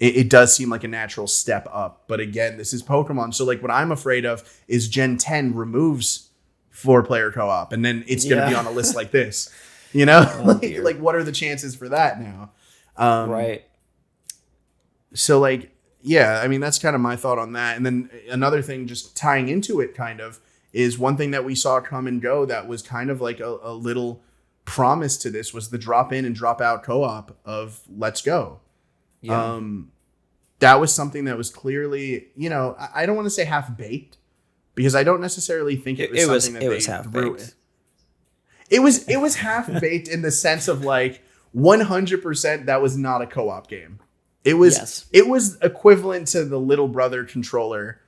It does seem like a natural step up. But again, this is Pokemon. So like what I'm afraid of is Gen 10 removes 4-player co-op and then it's going to be on a list like this, you know? like what are the chances for that now? Right. So like, yeah, I mean, that's kind of my thought on that. And then another thing just tying into it kind of is one thing that we saw come and go that was kind of like a little promise to this was the drop in and drop out co-op of Let's Go. Yeah. That was something that was clearly, you know, I don't want to say half baked because I don't necessarily think it was something that they threw in. It was half baked in the sense of like 100% that was not a co-op game. It was equivalent to the little brother controller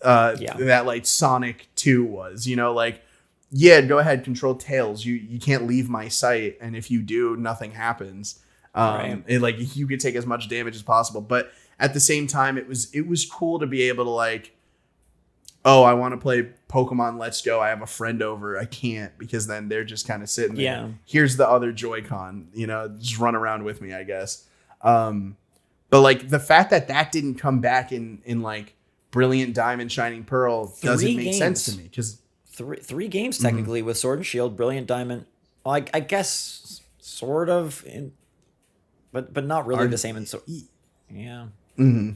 that like Sonic 2 was, you know, like, yeah, go ahead, control Tails. You can't leave my sight. And if you do, nothing happens. And like you could take as much damage as possible. But at the same time, it was cool to be able to like, oh, I want to play Pokemon Let's Go. I have a friend over. I can't because then they're just kind of sitting there. Yeah. Here's the other Joy-Con, you know, just run around with me, I guess. But like the fact that didn't come back in like Brilliant Diamond, Shining Pearl doesn't make sense to me because three games technically with Sword and Shield, Brilliant Diamond. Well, I guess sort of, but not really the same. Yeah. Mm-hmm.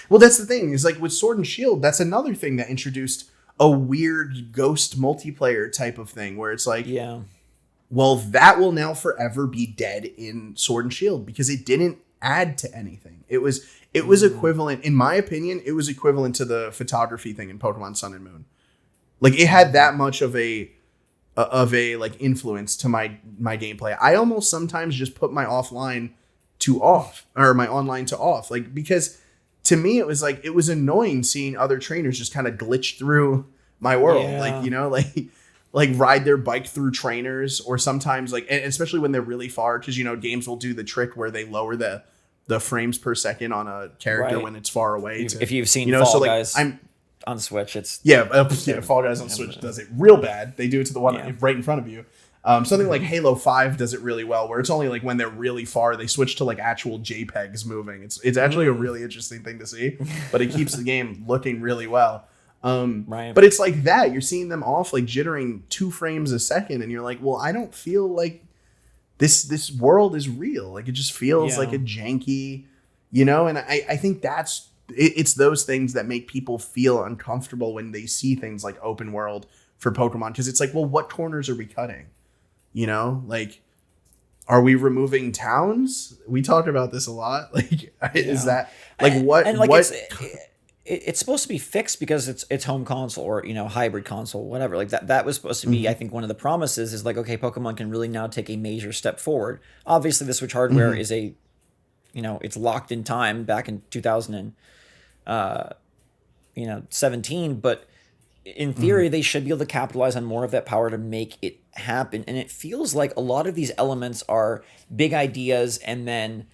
Well, that's the thing is like with Sword and Shield, that's another thing that introduced a weird ghost multiplayer type of thing where it's like, yeah, well, that will now forever be dead in Sword and Shield because it didn't add to anything. It was equivalent, in my opinion, it was equivalent to the photography thing in Pokemon Sun and Moon. Like it had that much of a like influence to my gameplay. I almost sometimes just put my offline to off or my online to off, like because to me it was like it was annoying seeing other trainers just kind of glitch through my world, like, you know, like ride their bike through trainers, or sometimes like, and especially when they're really far, because you know games will do the trick where they lower the frames per second on a character when it's far away. If you've seen Fall Guys on Switch, it's Fall Guys on Switch does it real bad. They do it to the one right in front of you. Something like Halo 5 does it really well, where it's only like when they're really far, they switch to like actual JPEGs moving. It's actually a really interesting thing to see, but it keeps the game looking really well. But it's like that. You're seeing them off like jittering 2 frames a second, and you're like, well, I don't feel like this world is real. Like it just feels like a janky, you know. And I think it's those things that make people feel uncomfortable when they see things like open world for Pokemon, because it's like, well, what corners are we cutting? You know, like, are we removing towns? We talk about this a lot. Like, is that like what? And like what? It's supposed to be fixed because it's home console or, you know, hybrid console, whatever. Like that was supposed to be, I think one of the promises is like, okay, Pokemon can really now take a major step forward. Obviously the Switch hardware is you know, it's locked in time back in 2017, but in theory they should be able to capitalize on more of that power to make it happen. And it feels like a lot of these elements are big ideas and then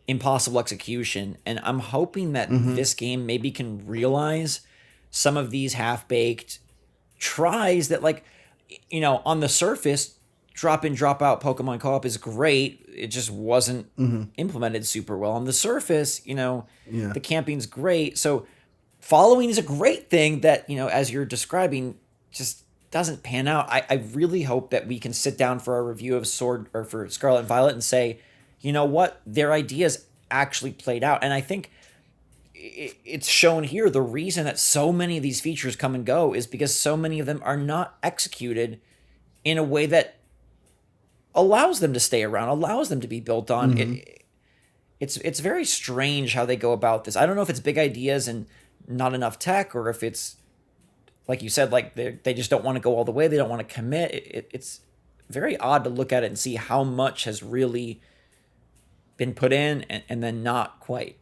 impossible execution, and I'm hoping that this game maybe can realize some of these half-baked tries that, like, you know, on the surface, drop in, drop out Pokemon co-op is great. It just wasn't implemented super well. On the surface, you know, the camping's great. So following is a great thing that, you know, as you're describing, just doesn't pan out. I really hope that we can sit down for a review of for Scarlet and Violet and say, you know what, their ideas actually played out. And I think it's shown here. The reason that so many of these features come and go is because so many of them are not executed in a way that allows them to stay around, allows them to be built on. It's very strange how they go about this. I don't know if it's big ideas and not enough tech, or if it's, like you said, like they just don't want to go all the way. They don't want to commit. It's very odd to look at it and see how much has really been put in and then not quite.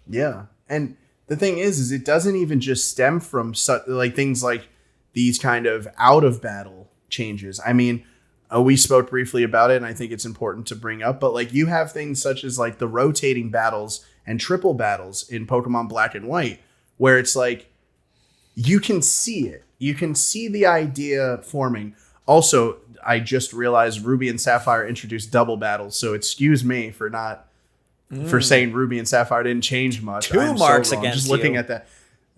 Yeah. And the thing is it doesn't even just stem from like things like these kind of out of battle changes. I mean, we spoke briefly about it, and I think it's important to bring up, but like you have things such as like the rotating battles and triple battles in Pokemon Black and White, where it's like, you can see it. You can see the idea forming. Also, I just realized Ruby and Sapphire introduced double battles, so excuse me for not for saying Ruby and Sapphire didn't change much. Two marks so against just looking you. at that.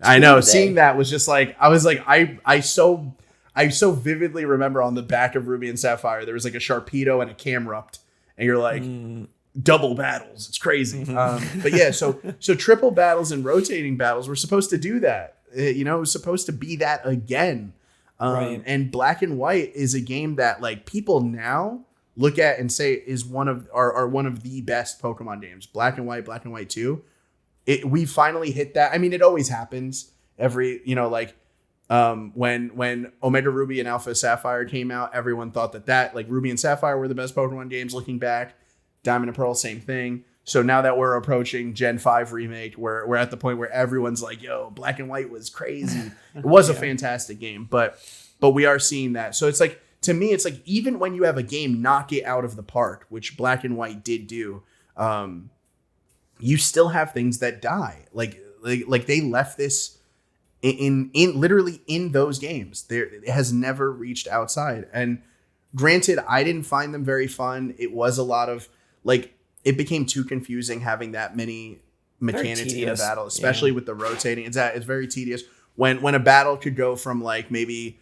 I know, Tuesday. seeing that was just like I so vividly remember on the back of Ruby and Sapphire there was like a Sharpedo and a Camerupt, and you're like double battles. It's crazy. But yeah, so triple battles and rotating battles were supposed to do that. You know, it was supposed to be that again. Right. And Black and White is a game that like people now look at and say is one of the best Pokemon games. Black and White 2. We finally hit that. I mean, it always happens every, you know, like when Omega Ruby and Alpha Sapphire came out, everyone thought that like Ruby and Sapphire were the best Pokemon games. Looking back, Diamond and Pearl, same thing. So now that we're approaching Gen 5 remake, we're at the point where everyone's like, yo, Black and White was crazy. It was a fantastic game, but we are seeing that. So it's like, to me, it's like, even when you have a game knock it out of the park, which Black and White did do, you still have things that die. Like they left this in literally in those games. It has never reached outside. And granted, I didn't find them very fun. It was a lot of like, it became too confusing having that many mechanics in a battle, especially with the rotating. It's very tedious when a battle could go from like maybe,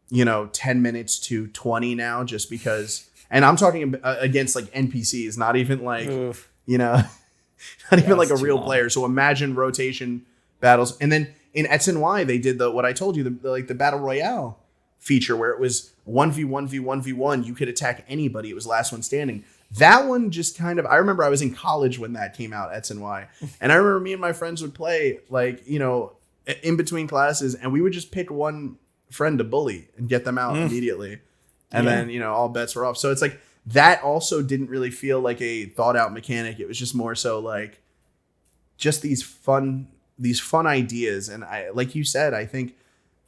you know, 10 minutes to 20 now, just because. And I'm talking against like NPCs, not even like, you know, not even like a real player. So imagine rotation battles. And then in X and Y, they did what I told you, the battle royale feature where it was 1v1v1v1. You could attack anybody. It was last one standing. That one just kind of, I remember I was in college when that came out, X and Y. And I remember me and my friends would play like, you know, in between classes, and we would just pick one friend to bully and get them out immediately. And then, you know, all bets were off. So it's like, that also didn't really feel like a thought out mechanic. It was just more so like just these fun ideas. And I, like you said, I think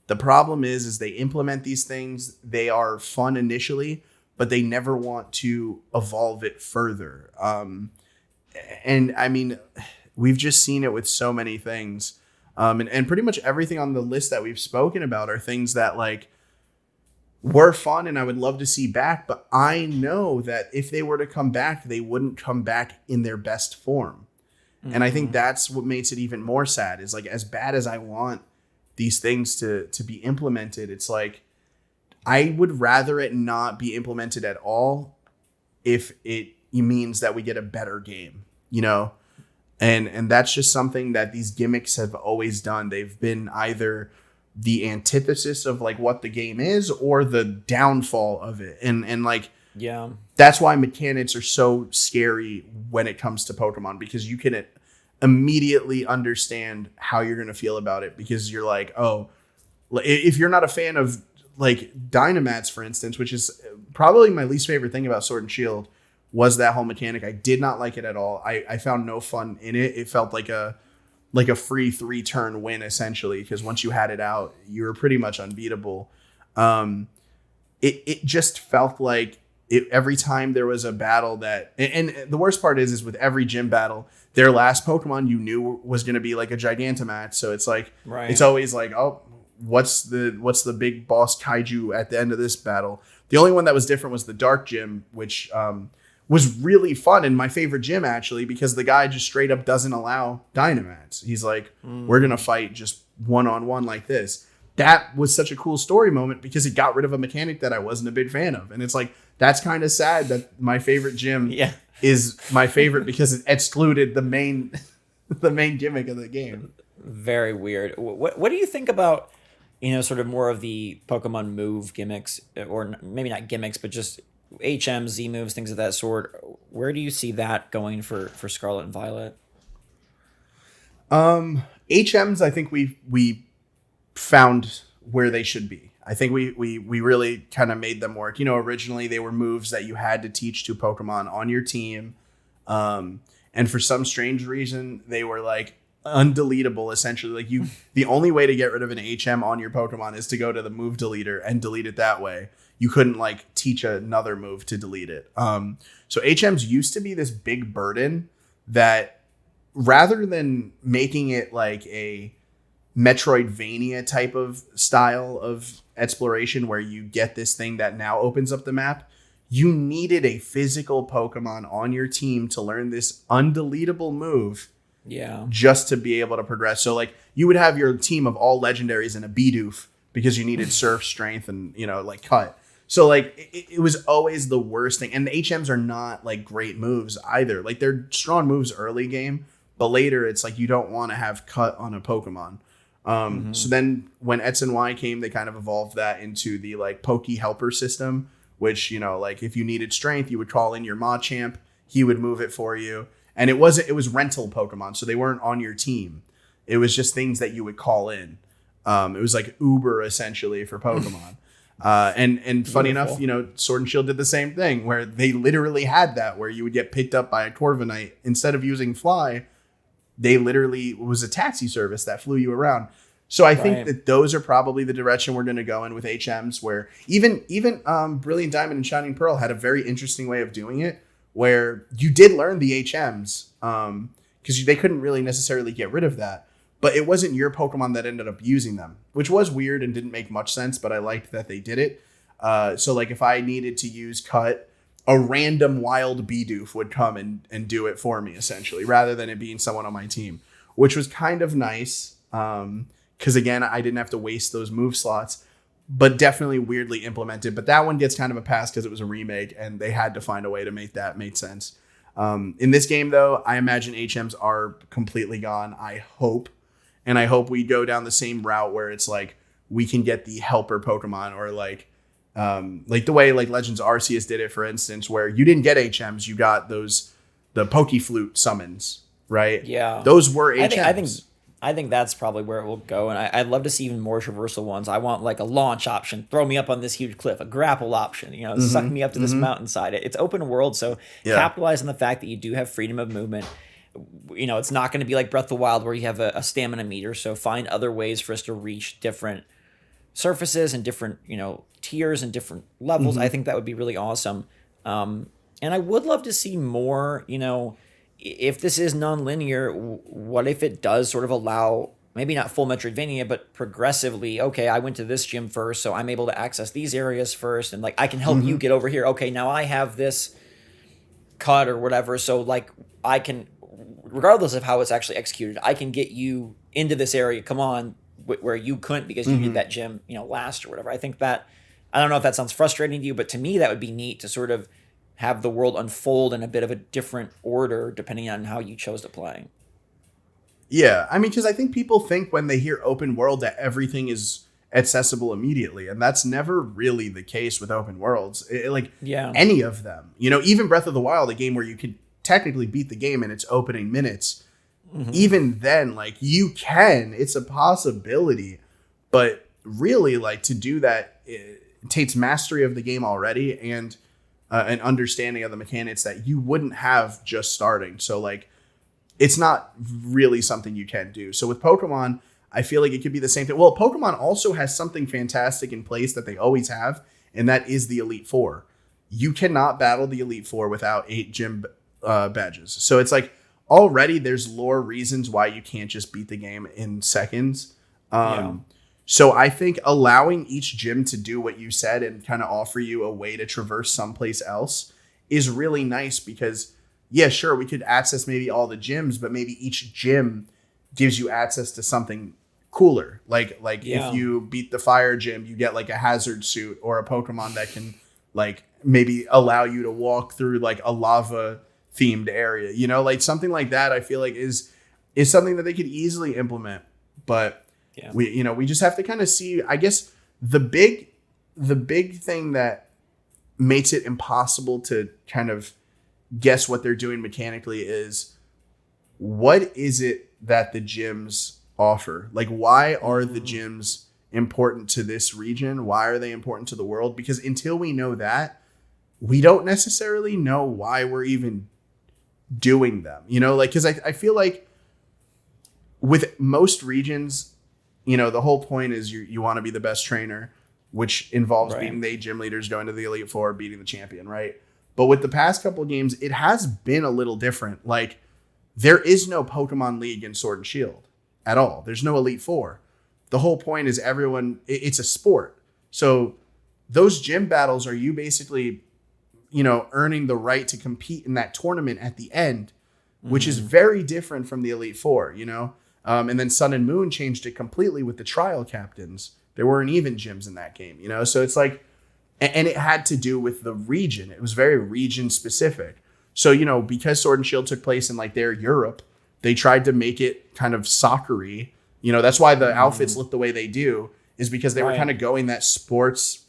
the problem is they implement these things. They are fun initially, but they never want to evolve it further. And I mean, we've just seen it with so many things. And pretty much everything on the list that we've spoken about are things that like were fun and I would love to see back. But I know that if they were to come back, they wouldn't come back in their best form. And I think that's what makes it even more sad, is like, as bad as I want these things to be implemented, it's like, I would rather it not be implemented at all if it means that we get a better game, you know? And that's just something that these gimmicks have always done. They've been either the antithesis of like what the game is or the downfall of it. And like, yeah, that's why mechanics are so scary when it comes to Pokemon, because you can immediately understand how you're going to feel about it, because you're like, oh, if you're not a fan of like Dynamax, for instance, which is probably my least favorite thing about Sword and Shield, was that whole mechanic. I did not like it at all. I found no fun in it. It felt like a free 3-turn win, essentially, because once you had it out, you were pretty much unbeatable. It just felt like every time there was a battle that, and the worst part is with every gym battle, their last Pokemon you knew was going to be like a Gigantamax. So it's like, It's always like, oh, what's the big boss kaiju at the end of this battle? The only one that was different was the Dark Gym, which was really fun and my favorite gym, actually, because the guy just straight up doesn't allow Dynamax. He's like, we're going to fight just one-on-one like this. That was such a cool story moment because it got rid of a mechanic that I wasn't a big fan of. And it's like, that's kind of sad that my favorite gym is my favorite because it excluded the main gimmick of the game. Very weird. What do you think about, you know, sort of more of the Pokemon move gimmicks, or maybe not gimmicks, but just HM, Z moves, things of that sort? Where do you see that going for Scarlet and Violet? HMs, I think we found where they should be. I think we really kind of made them work. You know, originally they were moves that you had to teach to Pokemon on your team. And for some strange reason, they were like undeletable, essentially. Like the only way to get rid of an HM on your Pokemon is to go to the move deleter and delete it that way. You couldn't like teach another move to delete it. So HMs used to be this big burden that, rather than making it like Metroidvania type of style of exploration where you get this thing that now opens up the map. You needed a physical Pokemon on your team to learn this undeletable move. Yeah. Just to be able to progress. So like you would have your team of all legendaries and a Bidoof because you needed surf, strength, and like cut. So like it was always the worst thing. And the HMs are not like great moves either. Like they're strong moves early game, but later it's like you don't want to have cut on a Pokemon. So then when X and Y came, they kind of evolved that into the like Poke Helper system, which, like if you needed strength, you would call in your Machamp, he would move it for you. And it was rental Pokemon, so they weren't on your team. It was just things that you would call in. It was like Uber essentially for Pokemon. And funny enough, Sword and Shield did the same thing where they literally had that where you would get picked up by a Corviknight. Instead of using Fly, they literally was a taxi service that flew you around. So I think that those are probably the direction we're going to go in with HMs, where even Brilliant Diamond and Shining Pearl had a very interesting way of doing it, where you did learn the HMs because they couldn't really necessarily get rid of that. But it wasn't your Pokemon that ended up using them, which was weird and didn't make much sense, but I liked that they did it. So like if I needed to use Cut, a random wild Bidoof would come and do it for me, essentially, rather than it being someone on my team, which was kind of nice. Because again, I didn't have to waste those move slots. But definitely weirdly implemented. But that one gets kind of a pass because it was a remake and they had to find a way to make that make sense. In this game, though, I imagine HMs are completely gone. I hope we go down the same route where it's like we can get the helper Pokemon or like the way like Legends Arceus did it, for instance, where you didn't get HMs, you got the Pokeflute summons, right? Yeah. Those were HMs. I think that's probably where it will go, and I'd love to see even more traversal ones. I want like a launch option, throw me up on this huge cliff, a grapple option, suck me up to this mountainside. It's open world, so capitalize on the fact that you do have freedom of movement. It's not going to be like Breath of the Wild where you have a stamina meter, so find other ways for us to reach different surfaces and different, tiers and different levels. I think that would be really awesome. And I would love to see more, if this is non-linear, what if it does sort of allow, maybe not full Metroidvania, but progressively, okay, I went to this gym first, so I'm able to access these areas first, and like I can help you get over here. Okay, now I have this cut or whatever, so like I can, regardless of how it's actually executed, I can get you into this area, come on, where you couldn't because you did that gym, last or whatever. I think that, I don't know if that sounds frustrating to you, but to me that would be neat to sort of have the world unfold in a bit of a different order depending on how you chose to play. Yeah, I mean, because I think people think when they hear open world that everything is accessible immediately, and that's never really the case with open worlds. Any of them, even Breath of the Wild, a game where you could technically beat the game in its opening minutes. Even then, like it's a possibility, but really, like to do that, it takes mastery of the game already and an understanding of the mechanics that you wouldn't have just starting. So like, it's not really something you can do. So with Pokemon, I feel like it could be the same thing. Well, Pokemon also has something fantastic in place that they always have, and that is the Elite Four. You cannot battle the Elite Four without 8 gym badges. So it's like already there's lore reasons why you can't just beat the game in seconds. So I think allowing each gym to do what you said and kind of offer you a way to traverse someplace else is really nice because, yeah, sure, we could access maybe all the gyms, but maybe each gym gives you access to something cooler. Like if you beat the fire gym, you get like a hazard suit or a Pokemon that can like maybe allow you to walk through like a lava themed area, like something like that. I feel like is something that they could easily implement, but we just have to kind of see, I guess the big thing that makes it impossible to kind of guess what they're doing mechanically is what is it that the gyms offer? Like, why are the gyms important to this region? Why are they important to the world? Because until we know that, we don't necessarily know why we're even doing them, because I feel like with most regions, the whole point is you want to be the best trainer, which involves beating the 8 gym leaders, going to the Elite Four, beating the champion, right? But with the past couple of games, it has been a little different. Like, there is no Pokemon League in Sword and Shield at all. There's no Elite Four. the whole point is it's a sport. So those gym battles are you basically, earning the right to compete in that tournament at the end, which is very different from the Elite Four, and then Sun and Moon changed it completely with the trial captains. There weren't even gyms in that game, so it's like, and it had to do with the region. It was very region specific. So, because Sword and Shield took place in like their Europe, they tried to make it kind of soccer-y. That's why the outfits look the way they do, is because they were kind of going that sports,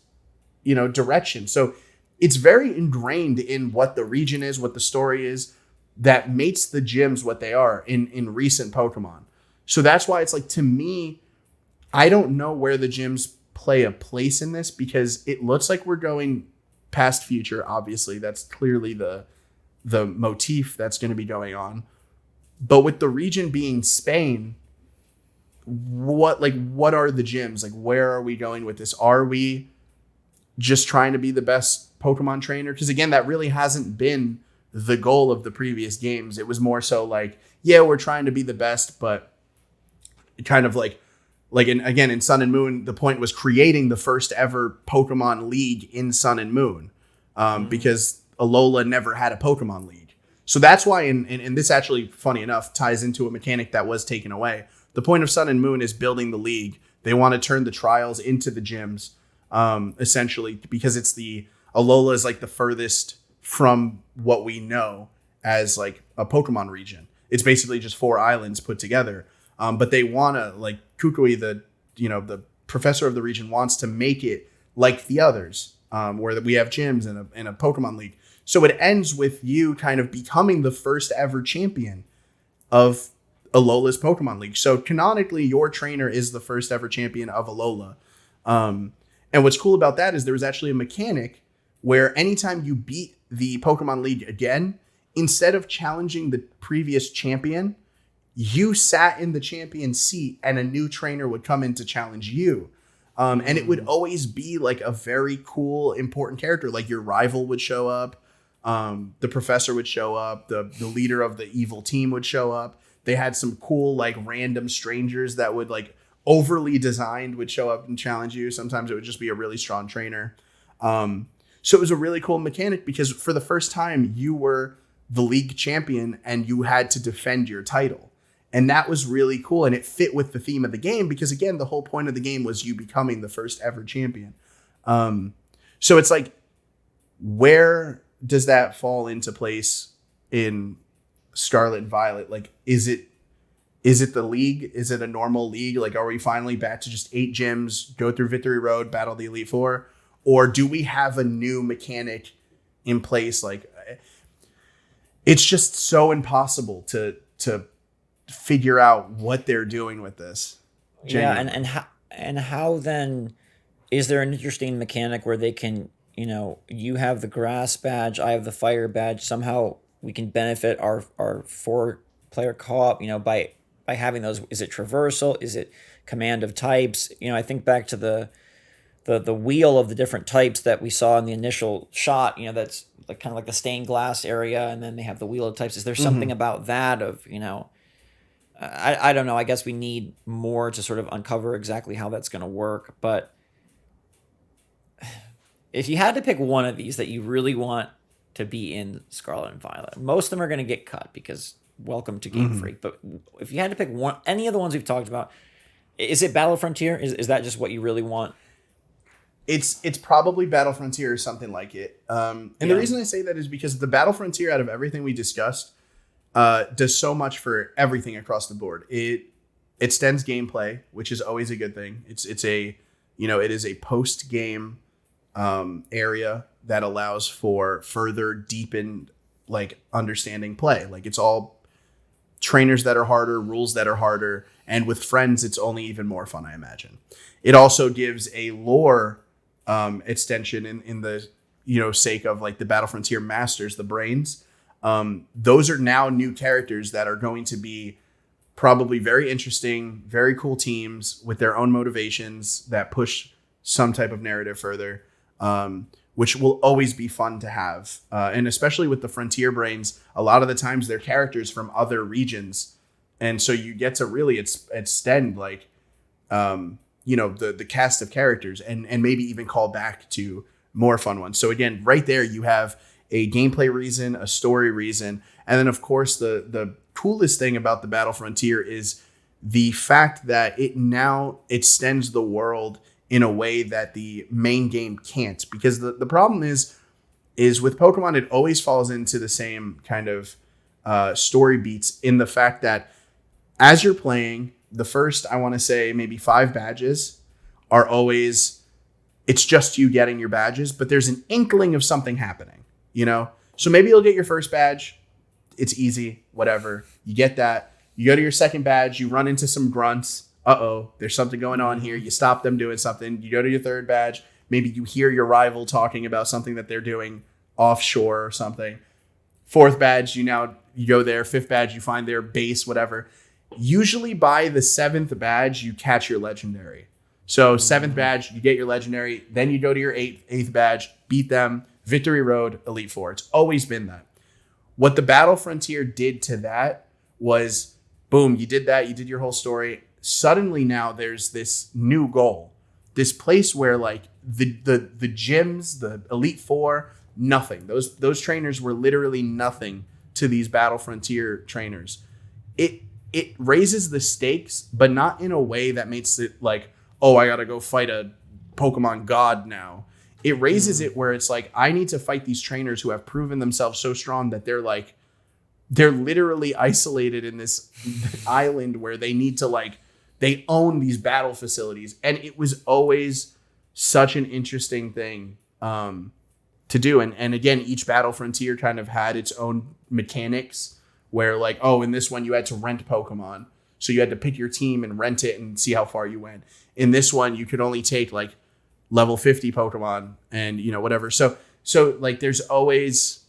direction. So it's very ingrained in what the region is, what the story is, that makes the gyms what they are in recent Pokemon. So that's why it's like, to me, I don't know where the gyms play a place in this, because it looks like we're going past future. Obviously, that's clearly the motif that's going to be going on. But with the region being Spain, what are the gyms? Like, where are we going with this? Are we just trying to be the best Pokemon trainer? Because again, that really hasn't been the goal of the previous games. It was more so like, yeah, we're trying to be the best, but kind of like in Sun and Moon, the point was creating the first ever Pokemon League in Sun and Moon, because Alola never had a Pokemon League. So that's why, and this actually, funny enough, ties into a mechanic that was taken away. The point of Sun and Moon is building the league. They want to turn the trials into the gyms, essentially, because Alola is like the furthest from what we know as like a Pokemon region. It's basically just 4 islands put together. But they want to, like, Kukui, the professor of the region, wants to make it like the others, where we have gyms and a Pokemon League. So it ends with you kind of becoming the first ever champion of Alola's Pokemon League. So canonically, your trainer is the first ever champion of Alola. And what's cool about that is there was actually a mechanic where anytime you beat the Pokemon League again, instead of challenging the previous champion, you sat in the champion seat and a new trainer would come in to challenge you. And it would always be like a very cool, important character. Like your rival would show up. The professor would show up. The leader of the evil team would show up. They had some cool, like, random strangers that would, like, overly designed would show up and challenge you. Sometimes it would just be a really strong trainer. So it was a really cool mechanic, because for the first time you were the league champion and you had to defend your title. And that was really cool. And it fit with the theme of the game, because again, the whole point of the game was you becoming the first ever champion. So it's like, where does that fall into place in Scarlet and Violet? Like, is it the league? Is it a normal league? Like, are we finally back to just 8 gyms, go through Victory Road, battle the Elite Four? Or do we have a new mechanic in place? Like, it's just so impossible to figure out what they're doing with this. Genuinely. Yeah, and how then is there an interesting mechanic where they can, you have the grass badge, I have the fire badge, somehow we can benefit our 4-player co-op, by having those. Is it traversal? Is it command of types? I think back to the wheel of the different types that we saw in the initial shot, that's like kind of like the stained glass area, and then they have the wheel of types. Is there something about that of, I don't know. I guess we need more to sort of uncover exactly how that's going to work. But if you had to pick one of these that you really want to be in Scarlet and Violet, most of them are going to get cut because welcome to Game Freak. But if you had to pick one, any of the ones we've talked about, is it Battle Frontier? Is that just what you really want? It's probably Battle Frontier or something like it. The reason I say that is because the Battle Frontier, out of everything we discussed, does so much for everything across the board. It extends gameplay, which is always a good thing. It is a post game area that allows for further deepened understanding play. Like, it's all trainers that are harder, rules that are harder, and with friends it's only even more fun, I imagine. It also gives a lore extension in the sake of the Battle Frontier Masters, the Brains. Those are now new characters that are going to be probably very interesting, very cool teams with their own motivations that push some type of narrative further, which will always be fun to have. And especially with the Frontier Brains, a lot of the times they're characters from other regions. And so you get to really extend the cast of characters and maybe even call back to more fun ones. So again, right there you have a gameplay reason, a story reason, and then of course the coolest thing about the Battle Frontier is the fact that it now extends the world in a way that the main game can't. Because the problem is with Pokemon, it always falls into the same kind of story beats in the fact that as you're playing, the first, I want to say maybe 5 badges are always, it's just you getting your badges, but there's an inkling of something happening, So maybe you'll get your first badge. It's easy, whatever. You get that. You go to your second badge. You run into some grunts. Uh-oh, there's something going on here. You stop them doing something. You go to your third badge. Maybe you hear your rival talking about something that they're doing offshore or something. Fourth badge, you go there. Fifth badge, you find their base, whatever. Usually by the 7th badge, you catch your legendary. So 7th badge, you get your legendary. Then you go to your 8th badge, beat them, Victory Road, Elite Four. It's always been that. What the Battle Frontier did to that was, boom, you did that. You did your whole story. Suddenly now there's this new goal. This place where like the gyms, the Elite Four, nothing. Those trainers were literally nothing to these Battle Frontier trainers. It raises the stakes, but not in a way that makes it like, oh, I got to go fight a Pokemon god now. It raises it where it's like, I need to fight these trainers who have proven themselves so strong that they're literally isolated in this island where they need to they own these battle facilities. And it was always such an interesting thing to do. And again, each Battle Frontier kind of had its own mechanics where in this one you had to rent Pokemon. So you had to pick your team and rent it and see how far you went. In this one, you could only take level 50 Pokemon and, whatever. So there's always,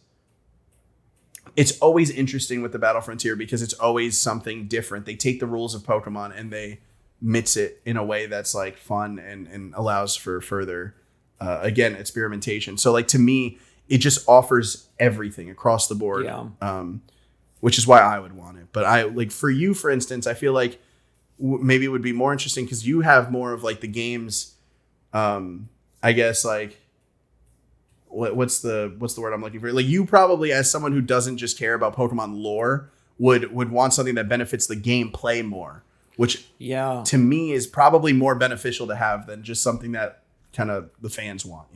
it's always interesting with the Battle Frontier because it's always something different. They take the rules of Pokemon and they mix it in a way that's fun and allows for further, again, experimentation. So to me, it just offers everything across the board. Yeah. Which is why I would want it. But for you, for instance, I feel like maybe it would be more interesting because you have more of the games, I guess what's the word I'm looking for? You probably, as someone who doesn't just care about Pokemon lore, would want something that benefits the gameplay more, which to me is probably more beneficial to have than just something that kind of the fans want,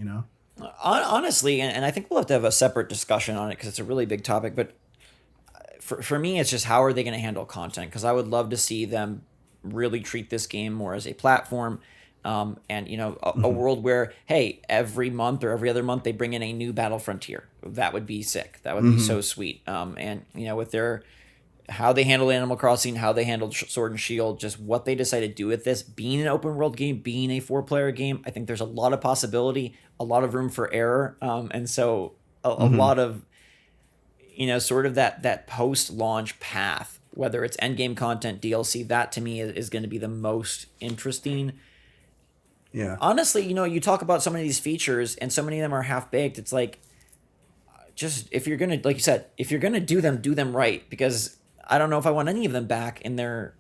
Honestly, and I think we'll have to have a separate discussion on it because it's a really big topic, but for me, it's just how are they going to handle content? Because I would love to see them really treat this game more as a platform. And a world where, hey, every month or every other month they bring in a new Battle Frontier. That would be sick. That would be so sweet. And with their how they handled Animal Crossing, how they handled Sword and Shield, just what they decided to do with this, being an open world game, being a 4-player game, I think there's a lot of possibility, a lot of room for error, and so a lot of sort of that post-launch path, whether it's endgame content, DLC, that to me is going to be the most interesting. Yeah. Honestly, you talk about some of these features and so many of them are half-baked. It's just if you're going to, like you said, if you're going to do them right, because I don't know if I want any of them back in their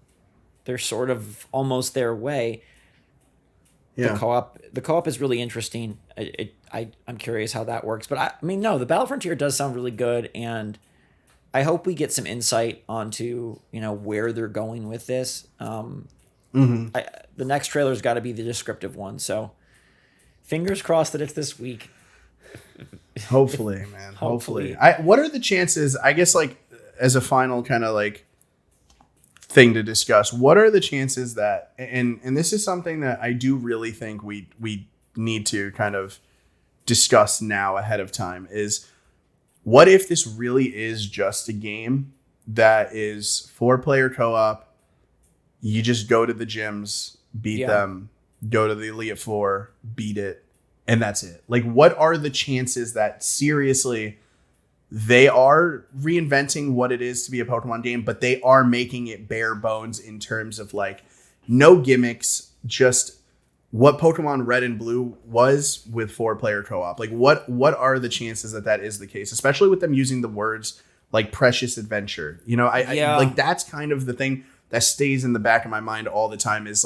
sort of almost their way. Yeah. The co-op is really interesting. I'm curious how that works, but the Battle Frontier does sound really good, and I hope we get some insight onto where they're going with this. The next trailer's got to be the descriptive one, so fingers crossed that it's this week. Hopefully, man. Hopefully. What are the chances? I guess as a final kind of thing to discuss, what are the chances that, and this is something that I do really think we need to kind of discuss now ahead of time, is what if this really is just a game that is 4-player co-op? You just go to the gyms, beat them, go to the Elite Four, beat it, and that's it. What are the chances that seriously they are reinventing what it is to be a Pokemon game, but they are making it bare bones in terms of no gimmicks, just what Pokemon Red and Blue was with 4-player co-op? What are the chances that is the case, especially with them using the words precious adventure? I that's kind of the thing that stays in the back of my mind all the time is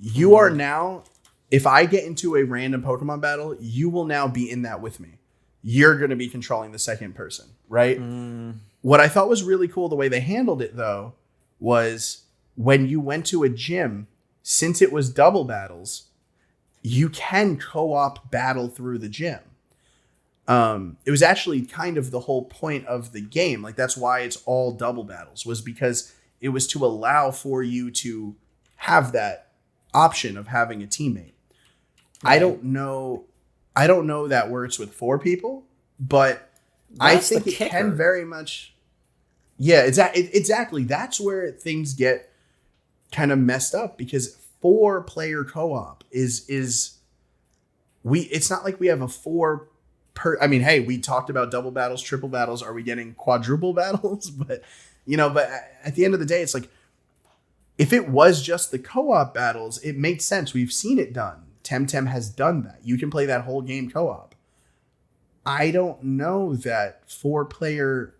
You are now, if I get into a random Pokemon battle, you will now be in that with me. You're going to be controlling the second person, right? What I thought was really cool, the way they handled it, though, was when you went to a gym, since it was double battles, you can co-op battle through the gym. It was actually kind of the whole point of the game. Like, that's why it's all double battles, was because it was to allow for you to have that option of having a teammate. Right. I don't know that works with 4 people, but that's I think it can very much. Yeah, exactly. That's where things get kind of messed up, because 4-player co-op is it's not like we have a 4 per. I mean, hey, we talked about double battles, triple battles. Are we getting quadruple battles? But at the end of the day, it's like, if it was just the co-op battles, it makes sense. We've seen it done. Temtem has done that. You can play that whole game co-op. I don't know that 4-player,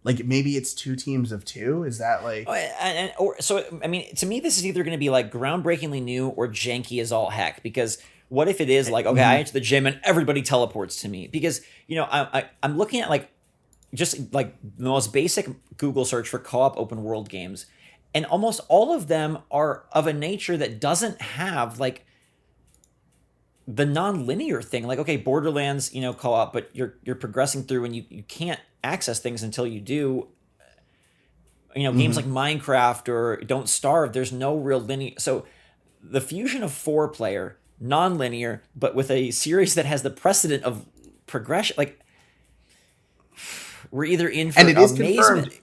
like, maybe it's 2 teams of 2. Is that like? I mean, to me, this is either going to be like groundbreakingly new or janky as all heck. Because what if it is like, okay, I enter the gym and everybody teleports to me? Because I'm looking at like just like the most basic Google search for co-op open world games, and almost all of them are of a nature that doesn't have like the non-linear thing. Like, okay, Borderlands, co-op, but you're progressing through and you can't access things until you do. Games like Minecraft or Don't Starve, there's no real linear. So the fusion of 4-player, non-linear, but with a series that has the precedent of progression, like, we're either in for amazement. Confirmed.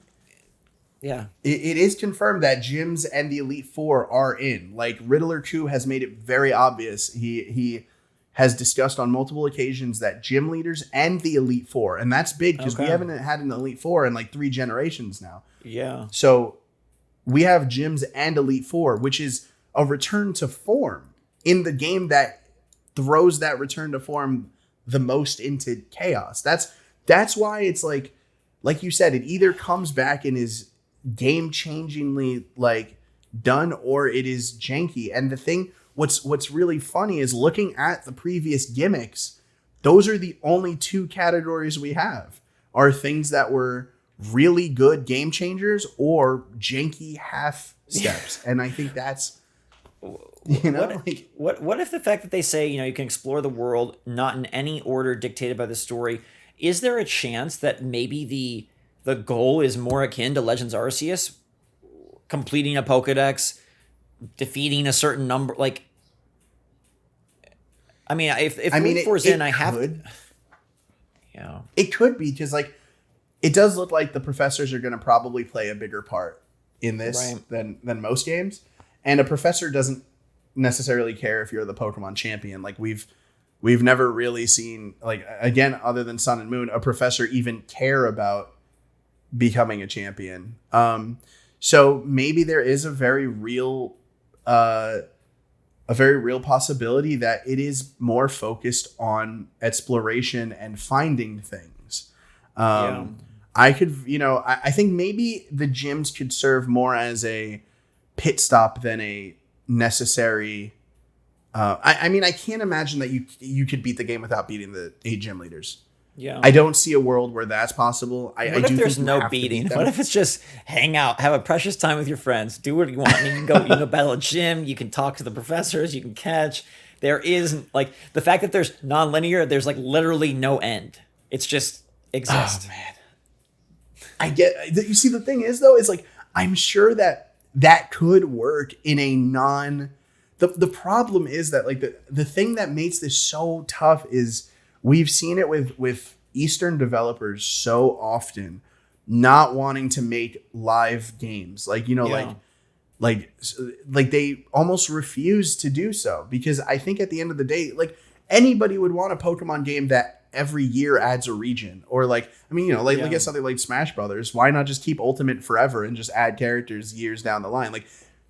Yeah. It is confirmed that gyms and the Elite Four are in. Like, Riddler 2 has made it very obvious. He has discussed on multiple occasions that gym leaders and the Elite Four, and that's big because we haven't had an Elite Four in like 3 generations now. Yeah. So we have gyms and Elite Four, which is a return to form in the game that throws that return to form the most into chaos. That's why it's like you said, it either comes back and is game-changingly like done, or it is janky. And the thing, what's really funny is looking at the previous gimmicks, those are the only 2 categories we have, are things that were really good game changers or janky half steps. And I think that's, what if the fact that they say, you can explore the world not in any order dictated by the story, is there a chance that maybe the goal is more akin to Legends Arceus, completing a Pokedex, defeating a certain number? Like, I mean, if Elite Four's in, I have to. Yeah, it could be, because like, it does look like the professors are going to probably play a bigger part in this than most games, and a professor doesn't necessarily care if you're the Pokemon champion. Like, we've never really seen, like, again, other than Sun and Moon, a professor even care about becoming a champion. So maybe there is a very real possibility that it is more focused on exploration and finding things. I could, I think maybe the gyms could serve more as a pit stop than a necessary. I mean, I can't imagine that you could beat the game without beating the 8 gym leaders. Yeah, I don't see a world where that's possible. What if there's no beating? What if it's just hang out, have a precious time with your friends, do what you want? I mean, you can go battle a gym, you can talk to the professors, you can catch. There is, like, the fact that there's non-linear, there's like literally no end. It's just exist. Oh man, I get. You see, the thing is though, is like, I'm sure that could work in a non. The problem is that, like, the thing that makes this so tough is, we've seen it with Eastern developers so often not wanting to make live games. Like, like they almost refuse to do so, because I think at the end of the day, like, anybody would want a Pokemon game that every year adds a region, or like, I mean, look at something like Smash Brothers. Why not just keep Ultimate forever and just add characters years down the line? Like,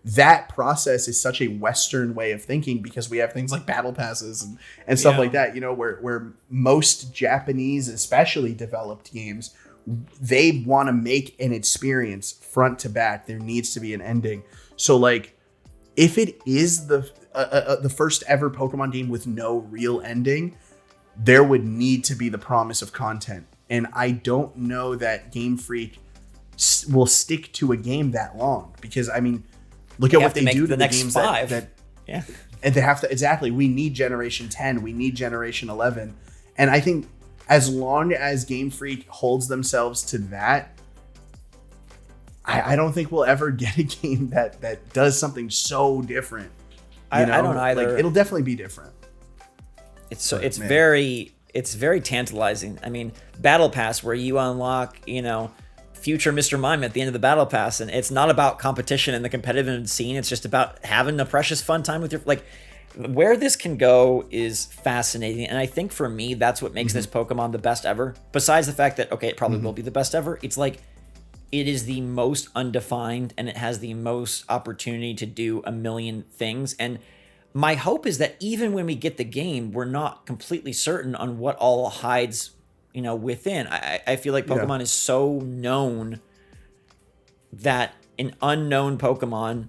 that process is such a Western way of thinking, because we have things like battle passes and stuff like that, where most Japanese, especially developed games, they want to make an experience front to back. There needs to be an ending. So, like, if it is the first ever Pokemon game with no real ending, there would need to be the promise of content. And I don't know that Game Freak will stick to a game that long, because I mean, look at what they do to the games 5. And they have to, exactly. We need Generation 10. We need Generation 11. And I think as long as Game Freak holds themselves to that, I don't think we'll ever get a game that does something so different. I don't either. Like, it'll definitely be different. It's very tantalizing. I mean, Battle Pass, where you unlock, future Mr. Mime at the end of the Battle Pass, and it's not about competition in the competitive scene. It's just about having a precious fun time with your, like, where this can go is fascinating. And I think for me, that's what makes this Pokemon the best ever. Besides the fact that, okay, it probably will be the best ever. It's like, it is the most undefined, and it has the most opportunity to do a million things. And my hope is that even when we get the game, we're not completely certain on what all hides, within. I feel like Pokemon is so known that an unknown Pokemon,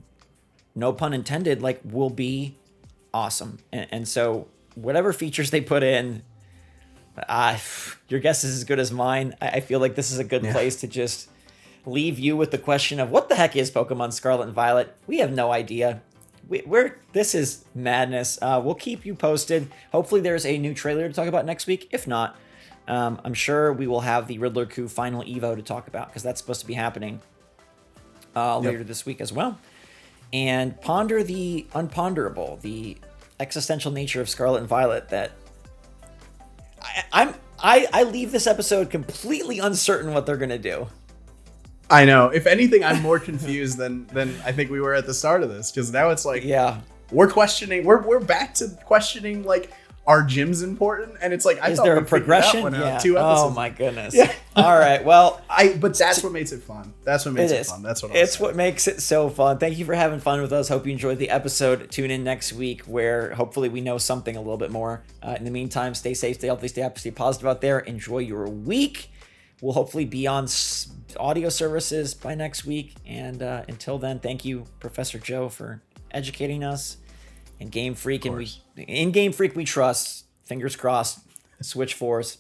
no pun intended, like, will be awesome. And so whatever features they put in, your guess is as good as mine. I feel like this is a good place to just leave you with the question of what the heck is Pokemon Scarlet and Violet? We have no idea. This is madness. We'll keep you posted. Hopefully there's a new trailer to talk about next week. If not, I'm sure we will have the Riddler Coup final Evo to talk about, because that's supposed to be happening later this week as well. And ponder the unponderable, the existential nature of Scarlet and Violet. That I leave this episode completely uncertain what they're gonna do. I know. If anything, I'm more confused than I think we were at the start of this, because now it's like, we're questioning. We're back to questioning, like, are gyms important? And it's like, is there a progression? 2 episodes. Oh my goodness. Yeah. All right. Well, but that's what makes it fun. That's what makes it fun. That's what it's what makes it so fun. Thank you for having fun with us. Hope you enjoyed the episode. Tune in next week, where hopefully we know something a little bit more. In the meantime, stay safe, stay healthy, stay happy, stay positive out there. Enjoy your week. We'll hopefully be on audio services by next week. And until then, thank you, Professor Joe, for educating us. And Game Freak, in Game Freak we trust. Fingers crossed. SwitchForce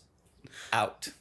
out.